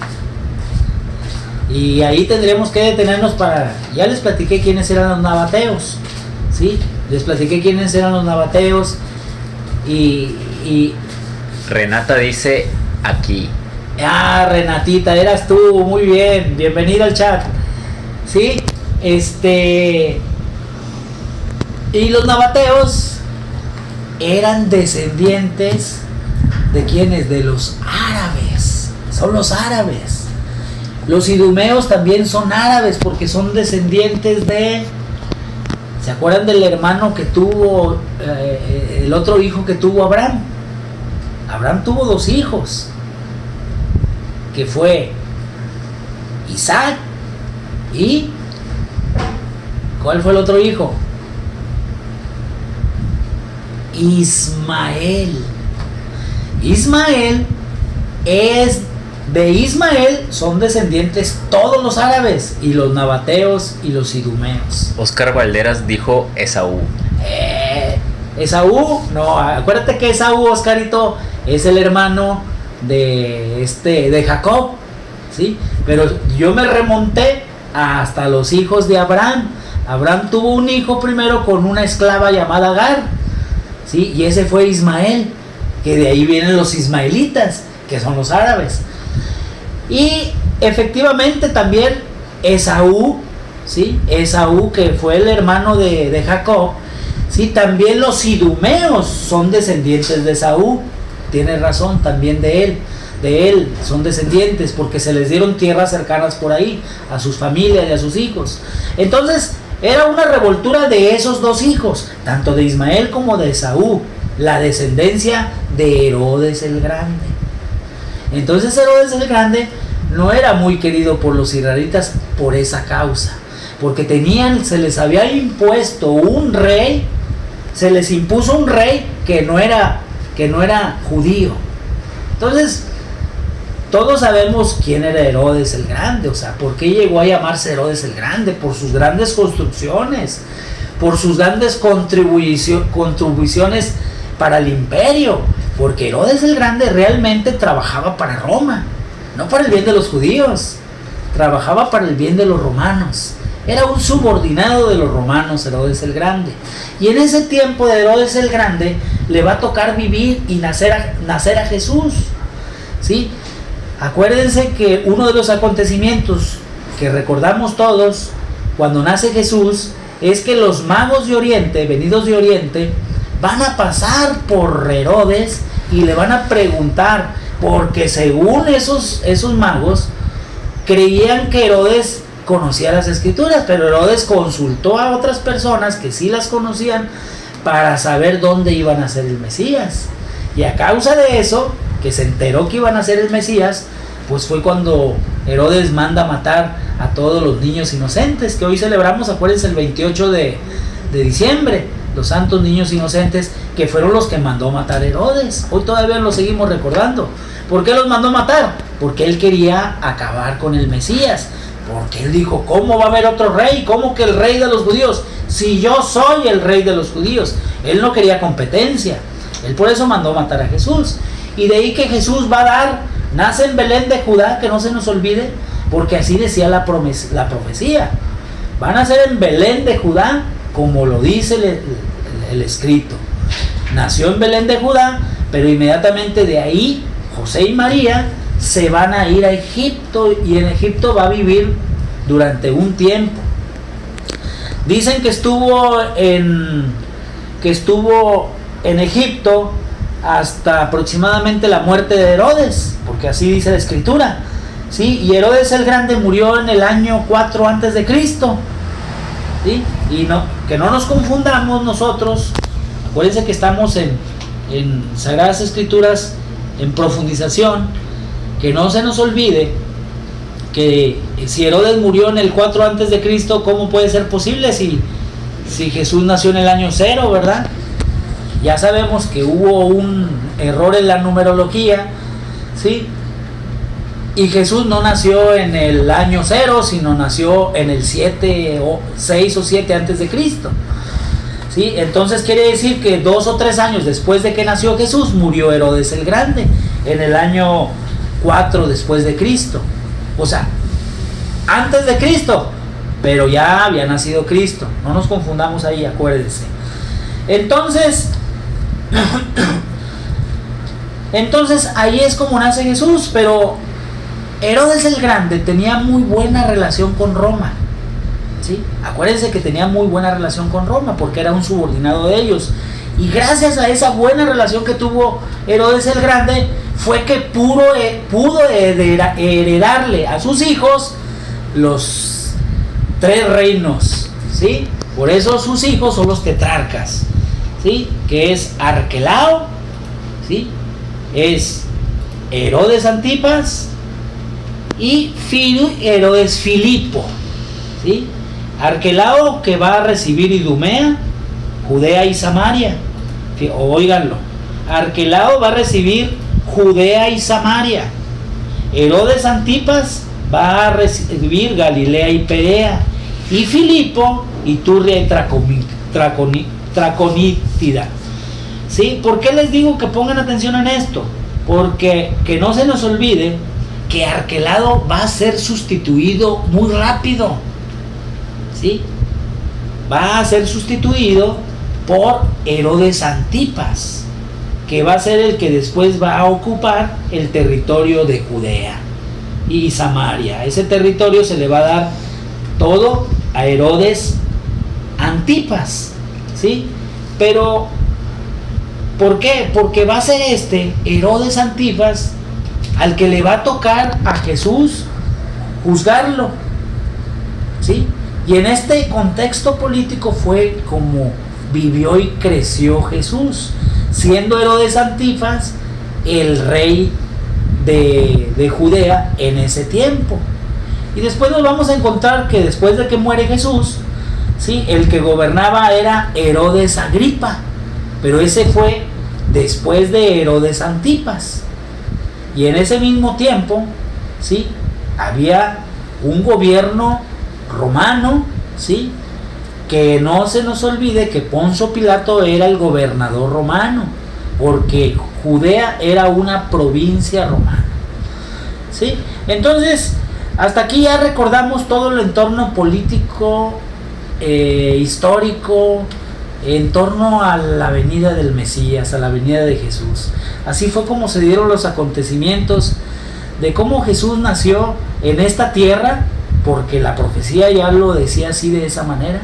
Y ahí tendremos que detenernos para... Ya les platiqué quiénes eran los nabateos, ¿sí? Les platiqué quiénes eran los nabateos y... Renata dice aquí. Ah, Renatita, eras tú, muy bien, bienvenida al chat, ¿sí? Y los nabateos eran descendientes de quiénes, de los árabes, son los árabes. Los idumeos también son árabes porque son descendientes de... ¿Se acuerdan del hermano que tuvo, el otro hijo que tuvo Abraham? Abraham tuvo 2 hijos, que fue Isaac y... ¿cuál fue el otro hijo? Ismael. Ismael es... De Ismael son descendientes todos los árabes, y los nabateos y los idumeos. Oscar Valderas dijo Esaú. Esaú, no, acuérdate que Esaú, Oscarito, es el hermano de Jacob, ¿sí? Pero yo me remonté hasta los hijos de Abraham. Abraham tuvo un hijo primero con una esclava llamada Agar, ¿sí? Y ese fue Ismael, que de ahí vienen los ismaelitas, que son los árabes. Y efectivamente también Esaú, ¿sí? Esaú, que fue el hermano de Jacob, ¿sí? También los idumeos son descendientes de Esaú. Tiene razón, también de él son descendientes, porque se les dieron tierras cercanas por ahí a sus familias y a sus hijos. Entonces era una revoltura de esos 2 hijos, tanto de Ismael como de Esaú, la descendencia de Herodes el Grande. Entonces Herodes el Grande no era muy querido por los israelitas por esa causa, porque se les había impuesto un rey, se les impuso un rey que no era judío. Entonces todos sabemos quién era Herodes el Grande, o sea, ¿por qué llegó a llamarse Herodes el Grande? Por sus grandes construcciones, por sus grandes contribuciones para el imperio, porque Herodes el Grande realmente trabajaba para Roma, no para el bien de los judíos, trabajaba para el bien de los romanos. Era un subordinado de los romanos, Herodes el Grande. Y en ese tiempo de Herodes el Grande le va a tocar vivir y nacer a Jesús, ¿sí? Acuérdense que uno de los acontecimientos que recordamos todos cuando nace Jesús es que los magos de Oriente, venidos de Oriente, van a pasar por Herodes y le van a preguntar, porque según esos magos creían que Herodes conocía las escrituras, pero Herodes consultó a otras personas que sí las conocían para saber dónde iban a ser el Mesías. Y a causa de eso, que se enteró que iban a ser el Mesías, pues fue cuando Herodes manda matar a todos los niños inocentes, que hoy celebramos, acuérdense, el 28 de diciembre, los santos niños inocentes, que fueron los que mandó matar a Herodes. Hoy todavía los seguimos recordando. ¿Por qué los mandó matar? Porque él quería acabar con el Mesías. Porque él dijo, ¿cómo va a haber otro rey? ¿Cómo que el rey de los judíos? Si yo soy el rey de los judíos. Él no quería competencia. Él por eso mandó matar a Jesús. Y de ahí que Jesús va a dar, nace en Belén de Judá, que no se nos olvide, porque así decía la profecía. Va a nacer en Belén de Judá, como lo dice el escrito. Nació en Belén de Judá, pero inmediatamente de ahí José y María se van a ir a Egipto, y en Egipto va a vivir durante un tiempo. Dicen que estuvo en Egipto hasta aproximadamente la muerte de Herodes, porque así dice la escritura, ¿sí? Y Herodes el Grande murió en el año 4 antes de Cristo, ¿sí? Y que no nos confundamos nosotros. Acuérdense que estamos en Sagradas Escrituras en profundización. Que no se nos olvide que si Herodes murió en el 4 antes de Cristo, ¿cómo puede ser posible si Jesús nació en el año 0, verdad? Ya sabemos que hubo un error en la numerología, ¿sí? Y Jesús no nació en el año 0, sino nació en el 7 o 6 o 7 antes de Cristo, ¿sí? Entonces quiere decir que 2 o 3 años después de que nació Jesús, murió Herodes el Grande, en el año 4 después de Cristo. O sea, antes de Cristo, pero ya había nacido Cristo. No nos confundamos ahí, acuérdense. Entonces ahí es como nace Jesús. Pero Herodes el Grande tenía muy buena relación con Roma, ¿sí? Acuérdense que tenía muy buena relación con Roma porque era un subordinado de ellos. Y gracias a esa buena relación que tuvo Herodes el Grande, fue que pudo heredarle a sus hijos los 3 reinos, ¿sí? Por eso sus hijos son los tetrarcas, ¿sí? Que es Arquelao, ¿sí? Es Herodes Antipas y Herodes Filipo, ¿sí? Arquelao, que va a recibir Idumea, Judea y Samaria. Óiganlo, Arquelao va a recibir Judea y Samaria. Herodes Antipas va a recibir Galilea y Perea. Y Filipo, Iturria y Traconítida. ¿Sí? ¿Por qué les digo que pongan atención en esto? Porque que no se nos olvide que Arquelao va a ser sustituido muy rápido, ¿sí? Va a ser sustituido por Herodes Antipas, que va a ser el que después va a ocupar el territorio de Judea y Samaria. Ese territorio se le va a dar todo a Herodes Antipas, ¿sí? Pero ¿por qué? Porque va a ser Herodes Antipas al que le va a tocar a Jesús juzgarlo, ¿sí? Y en este contexto político fue como vivió y creció Jesús, siendo Herodes Antipas el rey de Judea en ese tiempo. Y después nos vamos a encontrar que después de que muere Jesús, ¿sí? El que gobernaba era Herodes Agripa, pero ese fue después de Herodes Antipas. Y en ese mismo tiempo, ¿sí? Había un gobierno romano, ¿sí? Que no se nos olvide que Poncio Pilato era el gobernador romano, porque Judea era una provincia romana, ¿sí? Entonces, hasta aquí ya recordamos todo el entorno político, histórico, en torno a la venida del Mesías, a la venida de Jesús. Así fue como se dieron los acontecimientos de cómo Jesús nació en esta tierra, porque la profecía ya lo decía así, de esa manera,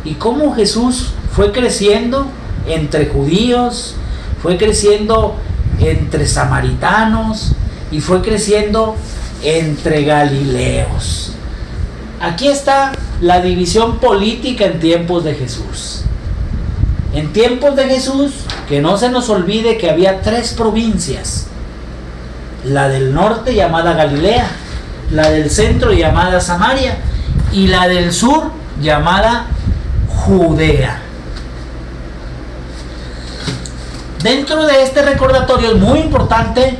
y cómo Jesús fue creciendo entre judíos, fue creciendo entre samaritanos y fue creciendo entre galileos. Aquí está la división política en tiempos de Jesús. En tiempos de Jesús, que no se nos olvide que había 3 provincias: la del norte llamada Galilea, la del centro llamada Samaria y la del sur llamada Judea. dentro de este recordatorio es muy importante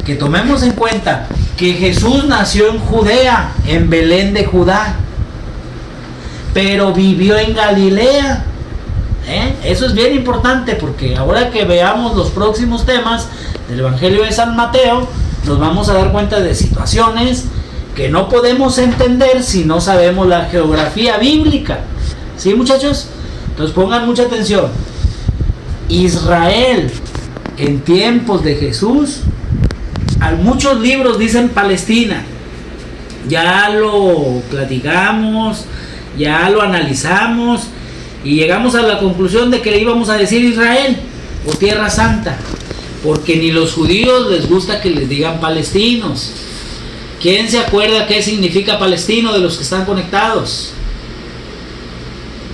que tomemos en cuenta que Jesús nació en Judea, en Belén de Judá, pero vivió en Galilea. Eso es bien importante, porque ahora que veamos los próximos temas del Evangelio de San Mateo, nos vamos a dar cuenta de situaciones que no podemos entender si no sabemos la geografía bíblica. ¿Sí, muchachos? Entonces pongan mucha atención. Israel en tiempos de Jesús, muchos libros dicen Palestina. Ya lo platicamos, ya lo analizamos y llegamos a la conclusión de que le íbamos a decir Israel o Tierra Santa, porque ni los judíos les gusta que les digan palestinos. ¿Quién se acuerda qué significa palestino de los que están conectados?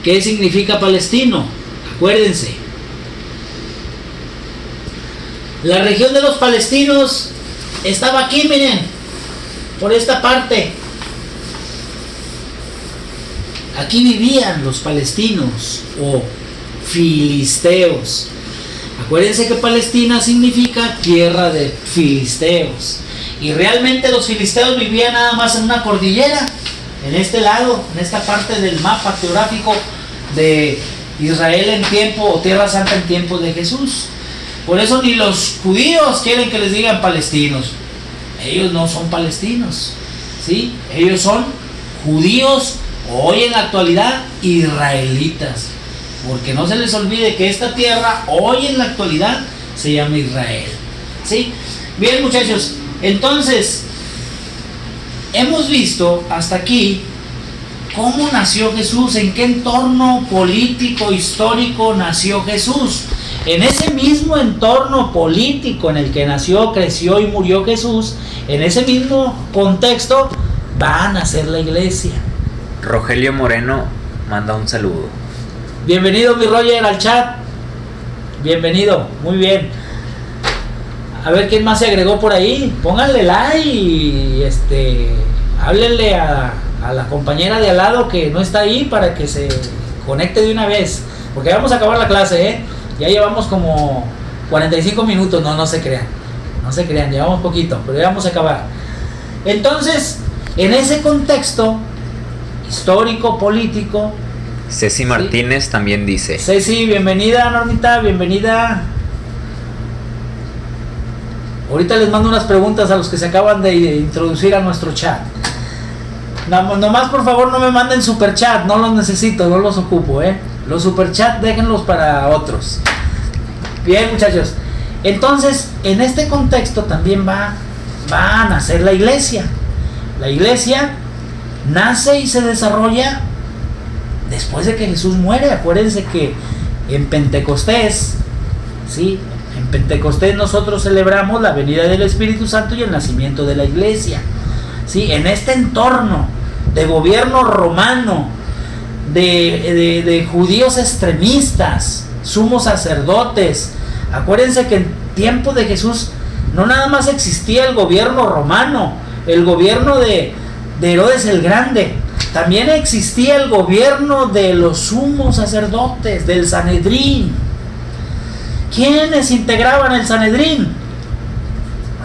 ¿Qué significa palestino? Acuérdense. La región de los palestinos estaba aquí, miren, por esta parte. Aquí vivían los palestinos o filisteos. Acuérdense que Palestina significa tierra de filisteos. Y realmente los filisteos vivían nada más en una cordillera, en este lado, en esta parte del mapa geográfico de Israel en tiempo, o Tierra Santa en tiempos de Jesús. Por eso ni los judíos quieren que les digan palestinos. Ellos no son palestinos, ¿sí? Ellos son judíos, hoy en la actualidad israelitas, porque no se les olvide que esta tierra hoy en la actualidad se llama Israel, ¿sí? Bien, muchachos, entonces hemos visto hasta aquí cómo nació Jesús, en qué entorno político histórico nació Jesús. En ese mismo entorno político en el que nació, creció y murió Jesús, en ese mismo contexto va a nacer la iglesia. Rogelio Moreno manda un saludo. Bienvenido, mi Roger, al chat. Bienvenido, muy bien. A ver quién más se agregó por ahí. Pónganle like y háblenle a la compañera de al lado que no está ahí para que se conecte de una vez. Porque vamos a acabar la clase, Ya llevamos como 45 minutos. No se crean. No se crean, llevamos poquito, pero ya vamos a acabar. Entonces, en ese contexto histórico, político. Ceci Martínez también dice. Ceci, bienvenida, Normita, bienvenida. Ahorita les mando unas preguntas a los que se acaban de introducir a nuestro chat. Nomás por favor no me manden super chat, no los necesito, no los ocupo, Los super chat déjenlos para otros. Bien, muchachos. Entonces, en este contexto también va a nacer la iglesia. La iglesia nace y se desarrolla después de que Jesús muere. Acuérdense que en Pentecostés, ¿sí? En Pentecostés nosotros celebramos la venida del Espíritu Santo y el nacimiento de la iglesia, ¿sí? En este entorno de gobierno romano, de judíos extremistas, sumos sacerdotes. Acuérdense que en tiempo de Jesús no nada más existía el gobierno romano, el gobierno de Herodes el Grande, también existía el gobierno de los sumos sacerdotes, del Sanedrín. ¿Quiénes integraban el Sanedrín?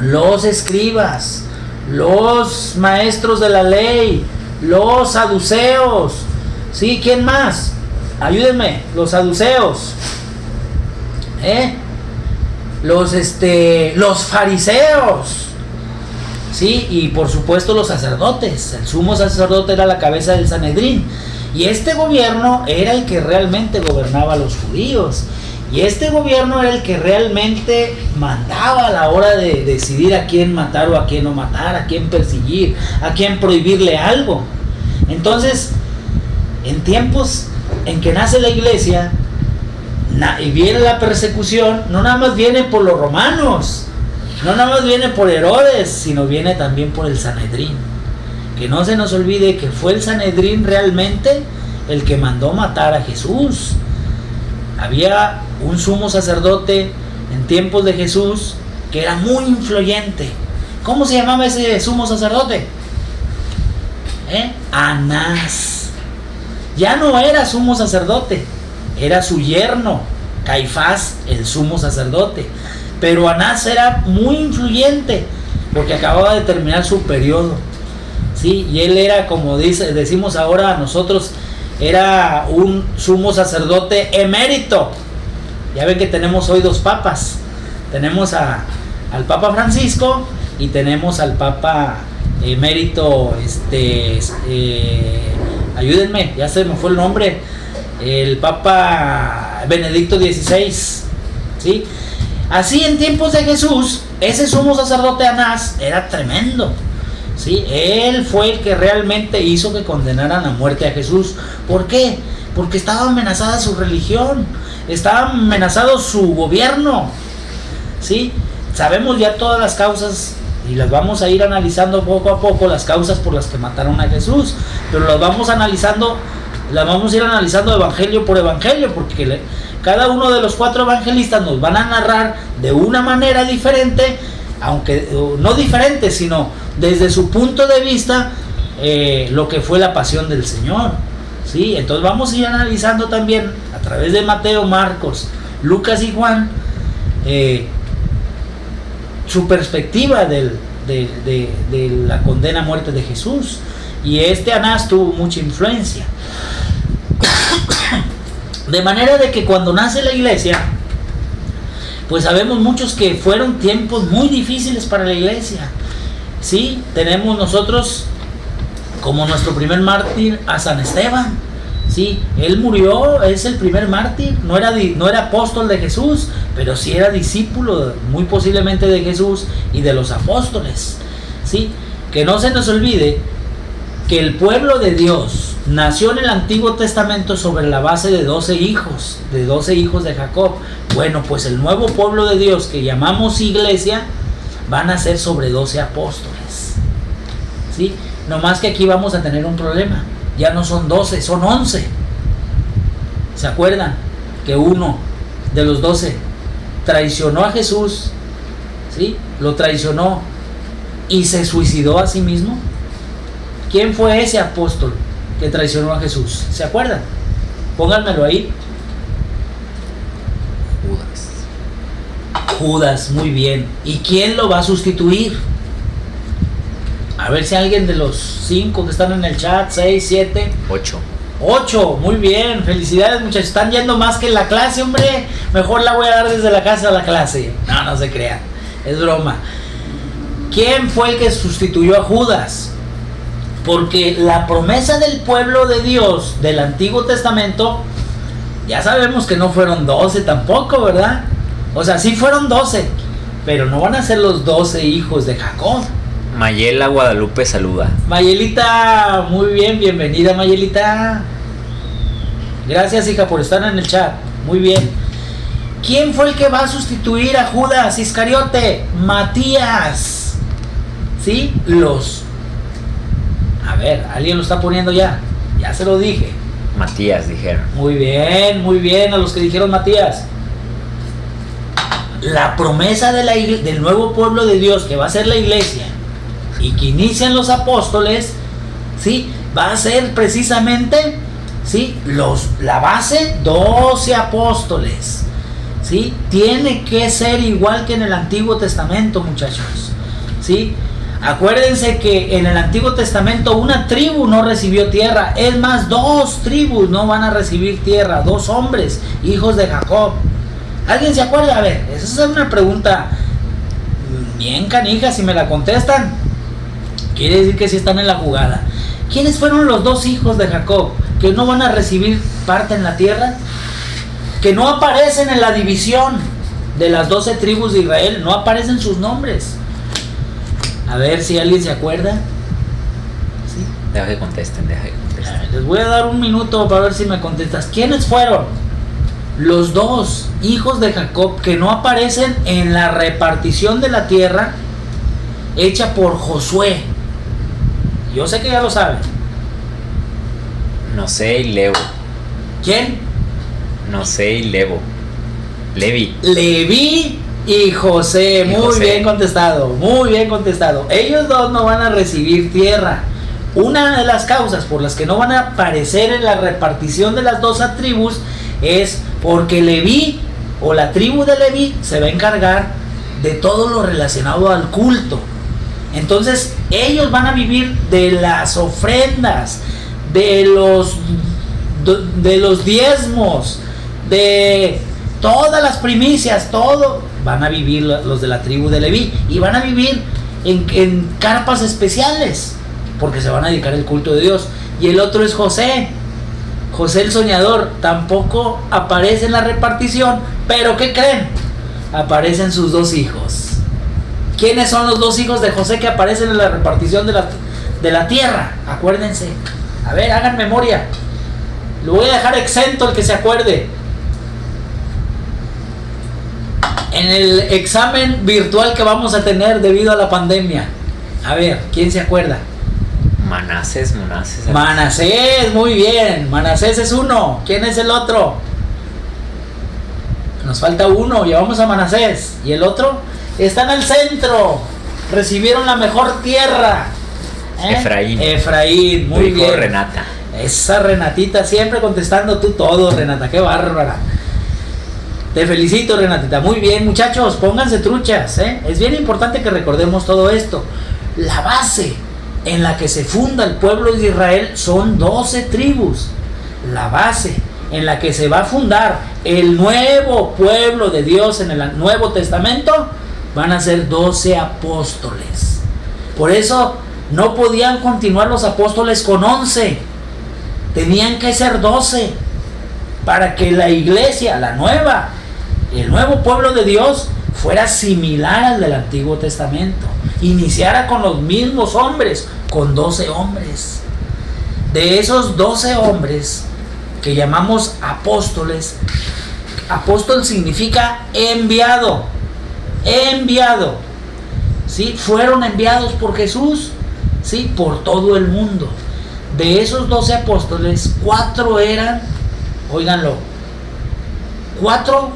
Los escribas, los maestros de la ley, los saduceos. ¿Sí? ¿Quién más? Ayúdenme, los saduceos. Los fariseos. ¿Sí? Y por supuesto los sacerdotes. El sumo sacerdote era la cabeza del Sanedrín. Y este gobierno era el que realmente gobernaba a los judíos. Y este gobierno era el que realmente mandaba a la hora de decidir a quién matar o a quién no matar, a quién perseguir, a quién prohibirle algo. Entonces, en tiempos en que nace la iglesia y viene la persecución, no nada más viene por los romanos, no nada más viene por Herodes, sino viene también por el Sanedrín. Que no se nos olvide que fue el Sanedrín realmente el que mandó matar a Jesús. Había un sumo sacerdote en tiempos de Jesús que era muy influyente. ¿Cómo se llamaba ese sumo sacerdote? Anás. Ya no era sumo sacerdote, era su yerno, Caifás, el sumo sacerdote. Pero Anás era muy influyente porque acababa de terminar su periodo, ¿sí? Y él era, como decimos ahora nosotros, era un sumo sacerdote emérito. Ya ven que tenemos hoy dos papas. Tenemos al Papa Francisco y tenemos al Papa emérito, ayúdenme, ya se me fue el nombre, el Papa Benedicto XVI, ¿sí? Así en tiempos de Jesús, ese sumo sacerdote Anás era tremendo, ¿sí? Él fue el que realmente hizo que condenaran a muerte a Jesús. ¿Por qué? Porque estaba amenazada su religión, estaba amenazado su gobierno, ¿sí? Sabemos ya todas las causas y las vamos a ir analizando poco a poco, las causas por las que mataron a Jesús, pero las vamos analizando, las vamos a ir analizando evangelio por evangelio, porque cada uno de los 4 evangelistas nos van a narrar de una manera diferente, aunque no diferente, sino desde su punto de vista, lo que fue la pasión del Señor, ¿sí? Entonces vamos a ir analizando también a través de Mateo, Marcos, Lucas y Juan, su perspectiva de la condena a muerte de Jesús. Y Anás tuvo mucha influencia. De manera de que cuando nace la iglesia, pues sabemos muchos que fueron tiempos muy difíciles para la iglesia, ¿sí? Tenemos nosotros como nuestro primer mártir a San Esteban, ¿sí? Él murió, es el primer mártir, no era apóstol de Jesús, pero sí era discípulo muy posiblemente de Jesús y de los apóstoles, ¿sí? Que no se nos olvide que el pueblo de Dios nació en el Antiguo Testamento sobre la base de 12 hijos de Jacob. Bueno, pues el nuevo pueblo de Dios que llamamos iglesia van a ser sobre 12 apóstoles, ¿sí? No más que aquí vamos a tener un problema, ya no son 12, son 11. ¿Se acuerdan? Que uno de los 12 traicionó a Jesús, ¿sí? Lo traicionó y se suicidó a sí mismo. ¿Quién fue ese apóstol que traicionó a Jesús? ¿Se acuerdan? Pónganmelo ahí. Judas, muy bien. ¿Y quién lo va a sustituir? A ver si alguien de los 5 que están en el chat, 6, 7, 8, muy bien, felicidades muchachos, están yendo más que en la clase, hombre, mejor la voy a dar desde la casa a la clase. No se crean, es broma. ¿Quién fue el que sustituyó a Judas? Porque la promesa del pueblo de Dios del Antiguo Testamento, ya sabemos que no fueron 12 tampoco, ¿verdad? O sea, sí fueron 12, pero no van a ser los 12 hijos de Jacob. Mayela Guadalupe saluda. Mayelita, muy bien, bienvenida Mayelita. Gracias, hija, por estar en el chat. Muy bien. ¿Quién fue el que va a sustituir a Judas Iscariote? Matías. ¿Sí? A ver, alguien lo está poniendo ya. Ya se lo dije. Matías, dijeron. Muy bien, a los que dijeron Matías. La promesa del nuevo pueblo de Dios, que va a ser la iglesia, y que inician los apóstoles, ¿sí? Va a ser precisamente, ¿sí? La base, 12 apóstoles, ¿sí? Tiene que ser igual que en el Antiguo Testamento, muchachos, ¿sí? Acuérdense que en el Antiguo Testamento una tribu no recibió tierra, es más, 2 tribus no van a recibir tierra, 2 hombres, hijos de Jacob. ¿Alguien se acuerda? A ver, esa es una pregunta bien canija, si me la contestan, quiere decir que sí están en la jugada. ¿Quiénes fueron los 2 hijos de Jacob que no van a recibir parte en la tierra? Que no aparecen en la división de las 12 tribus de Israel, no aparecen sus nombres. A ver si alguien se acuerda. ¿Sí? Deja que contesten. Les voy a dar un minuto para ver si me contestas. ¿Quiénes fueron los 2 hijos de Jacob que no aparecen en la repartición de la tierra hecha por Josué? Yo sé que ya lo saben. No sé y Levo. ¿Quién? No sé y Levo. Leví y José. Muy bien contestado, muy bien contestado. Ellos 2 no van a recibir tierra. Una de las causas por las que no van a aparecer en la repartición de las 12 tribus es porque Leví o la tribu de Leví se va a encargar de todo lo relacionado al culto. Entonces ellos van a vivir de las ofrendas, de los diezmos, de todas las primicias, todo van a vivir los de la tribu de Leví, y van a vivir en carpas especiales, porque se van a dedicar al culto de Dios. Y el otro es José el soñador, tampoco aparece en la repartición, pero ¿qué creen? Aparecen sus dos hijos. ¿Quiénes son los dos hijos de José que aparecen en la repartición de la tierra? Acuérdense. A ver, hagan memoria. Lo voy a dejar exento el que se acuerde. En el examen virtual que vamos a tener debido a la pandemia. A ver, ¿quién se acuerda? Manasés. Manasés, muy bien. Manasés es uno. ¿Quién es el otro? Nos falta uno, llevamos a Manasés. ¿Y el otro? Están al centro. Recibieron la mejor tierra. Efraín, muy bien. Renata. Esa Renatita, siempre contestando tú todo, Renata, qué bárbara. Te felicito, Renatita. Muy bien, muchachos, pónganse truchas, ¿eh? Es bien importante que recordemos todo esto. La base en la que se funda el pueblo de Israel son 12 tribus. La base en la que se va a fundar el nuevo pueblo de Dios en el Nuevo Testamento van a ser 12 apóstoles. Por eso no podían continuar los apóstoles con 11. Tenían que ser 12 para que la iglesia, el nuevo pueblo de Dios fuera similar al del Antiguo Testamento. Iniciara con los mismos hombres, con 12 hombres. De esos 12 hombres que llamamos apóstoles, apóstol significa enviado. ¿Sí? Fueron enviados por Jesús, ¿sí? Por todo el mundo. De esos 12 apóstoles, 4 eran, óiganlo, 4,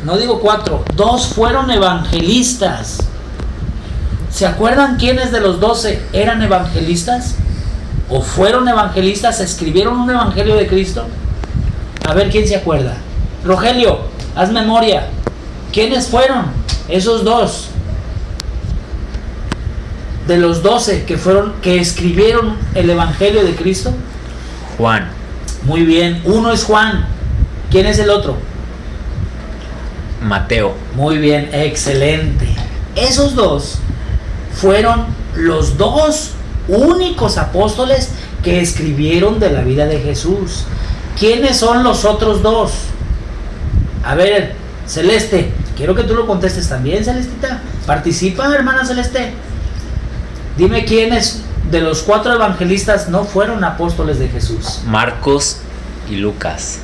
no digo 4, 2 fueron evangelistas. ¿Se acuerdan quiénes de los 12 eran evangelistas? ¿O fueron evangelistas? ¿Escribieron un evangelio de Cristo? A ver, ¿quién se acuerda? Rogelio, haz memoria. ¿Quiénes fueron esos 2? De los 12 que escribieron el evangelio de Cristo. Juan. Muy bien, uno es Juan. ¿Quién es el otro? Mateo. Muy bien, excelente. Esos 2 fueron los 2 únicos apóstoles que escribieron de la vida de Jesús. ¿Quiénes son los otros 2? A ver, Celeste, quiero que tú lo contestes también, Celestita. Participa, hermana Celeste. Dime quiénes de los 4 evangelistas no fueron apóstoles de Jesús. Marcos y Lucas.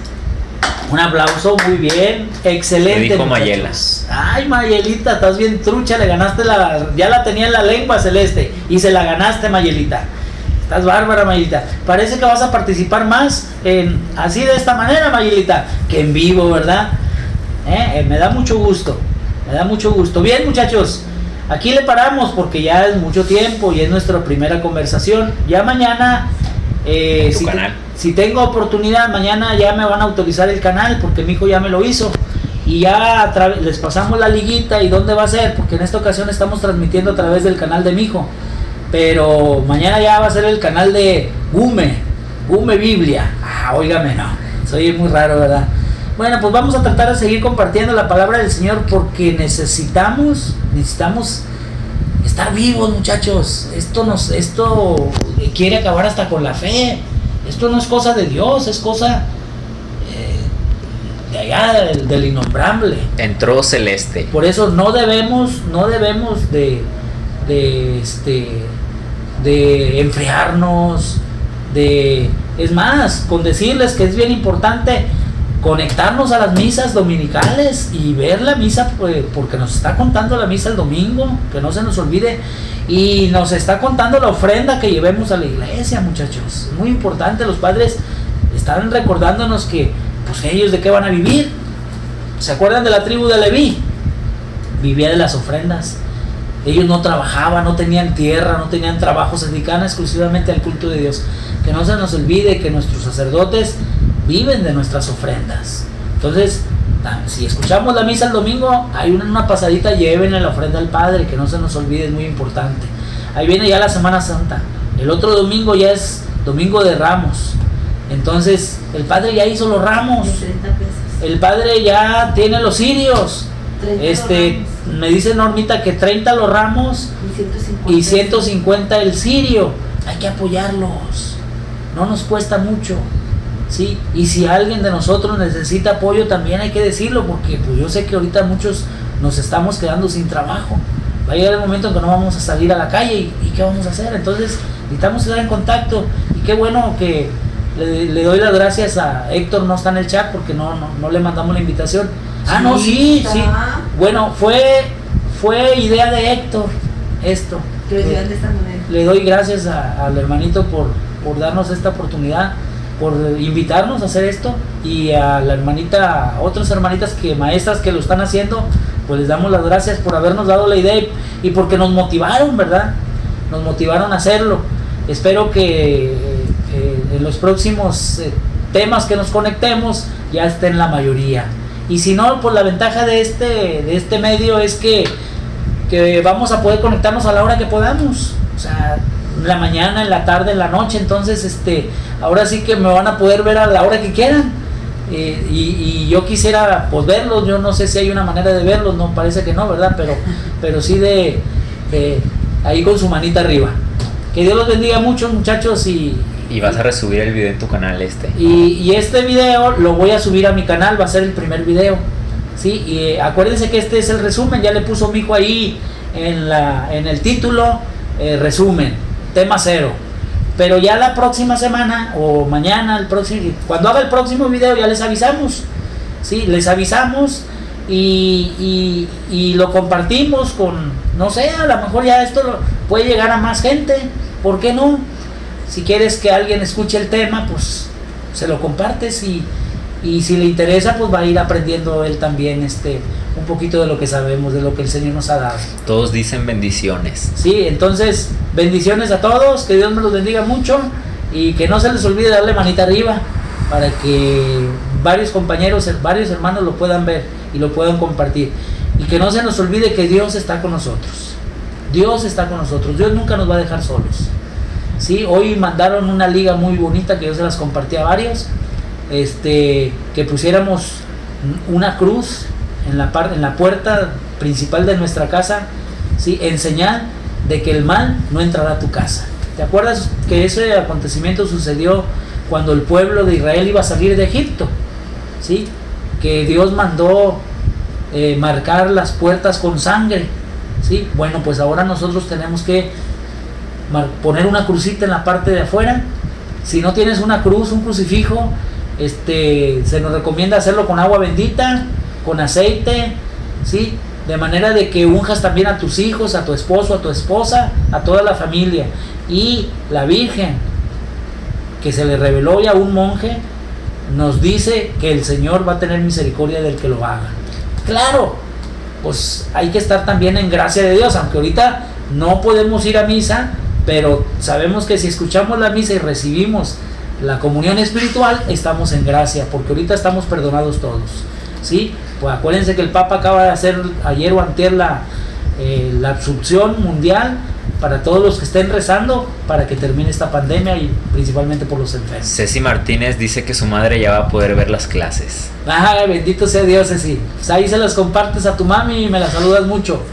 Un aplauso, muy bien, excelente. Me dijo muchachos. Mayela. Ay, Mayelita, estás bien trucha, le ganaste ya la tenía en la lengua, Celeste, y se la ganaste, Mayelita. Estás bárbara, Mayelita. Parece que vas a participar más así de esta manera, Mayelita, que en vivo, ¿verdad? Me da mucho gusto, Bien, muchachos, aquí le paramos porque ya es mucho tiempo y es nuestra primera conversación. Ya mañana, si tengo oportunidad, mañana ya me van a autorizar el canal porque mi hijo ya me lo hizo. Y ya les pasamos la liguita y dónde va a ser, porque en esta ocasión estamos transmitiendo a través del canal de mi hijo. Pero mañana ya va a ser el canal de Gume Biblia. Óigame, no, soy muy raro, ¿verdad? Bueno, pues vamos a tratar de seguir compartiendo la palabra del Señor porque necesitamos estar vivos, muchachos. Esto quiere acabar hasta con la fe. Esto no es cosa de Dios, es cosa de allá del innombrable. Entró Celeste. Por eso no debemos de enfriarnos, es más, con decirles que es bien importante conectarnos a las misas dominicales y ver la misa, porque nos está contando la misa el domingo, que no se nos olvide, y nos está contando la ofrenda que llevemos a la iglesia, muchachos. Es muy importante, los padres están recordándonos que pues ellos de qué van a vivir. ¿Se acuerdan de la tribu de Leví? Vivía de las ofrendas. Ellos no trabajaban, no tenían tierra, no tenían trabajo, se dedicaban exclusivamente al culto de Dios. Que no se nos olvide que nuestros sacerdotes viven de nuestras ofrendas. Entonces, Si escuchamos la misa el domingo, hay una pasadita, lleven la ofrenda al Padre, que no se nos olvide, es muy importante. Ahí viene ya la Semana Santa. El otro domingo ya es Domingo de Ramos. Entonces, el Padre ya hizo los ramos. De 30 pesos. El Padre ya tiene los cirios. 30 ramos. Me dice Normita que 30 los ramos y 150 el cirio. Hay que apoyarlos. No nos cuesta mucho. ¿Sí? Y si alguien de nosotros necesita apoyo, también hay que decirlo, porque pues yo sé que ahorita muchos nos estamos quedando sin trabajo. Va a llegar el momento en que no vamos a salir a la calle y ¿qué vamos a hacer? Entonces necesitamos estar en contacto, y qué bueno que le doy las gracias a Héctor. No está en el chat porque no le mandamos la invitación. Sí. Bueno, fue idea de Héctor esto. Que lo hicieran de esta manera. Le doy gracias al hermanito por darnos esta oportunidad, por invitarnos a hacer esto, y a la hermanita, a otras hermanitas maestras que lo están haciendo, pues les damos las gracias por habernos dado la idea y porque nos motivaron, ¿verdad? Nos motivaron a hacerlo. Espero que en los próximos temas que nos conectemos ya estén la mayoría. Y si no, pues la ventaja de este medio es que vamos a poder conectarnos a la hora que podamos. O sea, en la mañana, en la tarde, en la noche. Entonces, ahora sí que me van a poder ver a la hora que quieran. Y yo quisiera pues verlos. Yo no sé si hay una manera de verlos, no, parece que no, ¿verdad? Pero sí de ahí con su manita arriba. Que Dios los bendiga mucho, muchachos. Y vas a resubir el video en tu canal y este video lo voy a subir a mi canal, va a ser el primer video, ¿sí? Y acuérdense que este es el resumen, ya le puso mi hijo ahí en el título, resumen, tema 0. Pero ya la próxima semana o mañana, cuando haga el próximo video ya les avisamos, ¿sí? Les avisamos y lo compartimos con, no sé, a lo mejor ya esto puede llegar a más gente, ¿por qué no? Si quieres que alguien escuche el tema, pues se lo compartes, y si le interesa, pues va a ir aprendiendo él también un poquito de lo que sabemos, de lo que el Señor nos ha dado. Todos dicen bendiciones. Sí, entonces bendiciones a todos, que Dios me los bendiga mucho, y que no se les olvide darle manita arriba para que varios compañeros, varios hermanos lo puedan ver y lo puedan compartir, y que no se nos olvide que Dios está con nosotros. Dios está con nosotros, Dios nunca nos va a dejar solos. Sí, hoy mandaron una liga muy bonita que yo se las compartí a varios, que pusiéramos una cruz en la puerta principal de nuestra casa, ¿sí? En señal de que el mal no entrará a tu casa. ¿Te acuerdas que ese acontecimiento sucedió cuando el pueblo de Israel iba a salir de Egipto? ¿Sí? Que Dios mandó marcar las puertas con sangre, ¿sí? Bueno, pues ahora nosotros tenemos que poner una crucita en la parte de afuera. Si no tienes una cruz, un crucifijo, se nos recomienda hacerlo con agua bendita, con aceite, ¿sí? De manera de que unjas también a tus hijos, a tu esposo, a tu esposa, a toda la familia. Y la Virgen, que se le reveló ya a un monje, nos dice que el Señor va a tener misericordia del que lo haga. Claro, pues hay que estar también en gracia de Dios, aunque ahorita no podemos ir a misa, pero sabemos que si escuchamos la misa y recibimos la comunión espiritual, estamos en gracia, porque ahorita estamos perdonados todos, ¿sí? Pues acuérdense que el Papa acaba de hacer ayer o antier la absolución mundial para todos los que estén rezando para que termine esta pandemia, y principalmente por los enfermos. Ceci Martínez dice que su madre ya va a poder ver las clases. Bendito sea Dios, Ceci. Pues ahí se las compartes a tu mami y me la saludas mucho.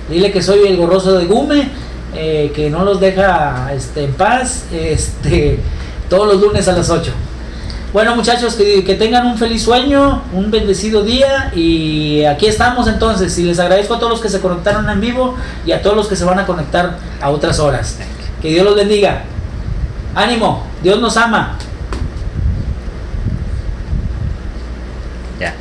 Dile que soy el gorroso de Gume, que no los deja en paz, todos los lunes a las 8. Bueno, muchachos, que tengan un feliz sueño, un bendecido día, y aquí estamos entonces. Y les agradezco a todos los que se conectaron en vivo y a todos los que se van a conectar a otras horas. Que Dios los bendiga. Ánimo, Dios nos ama. Ya.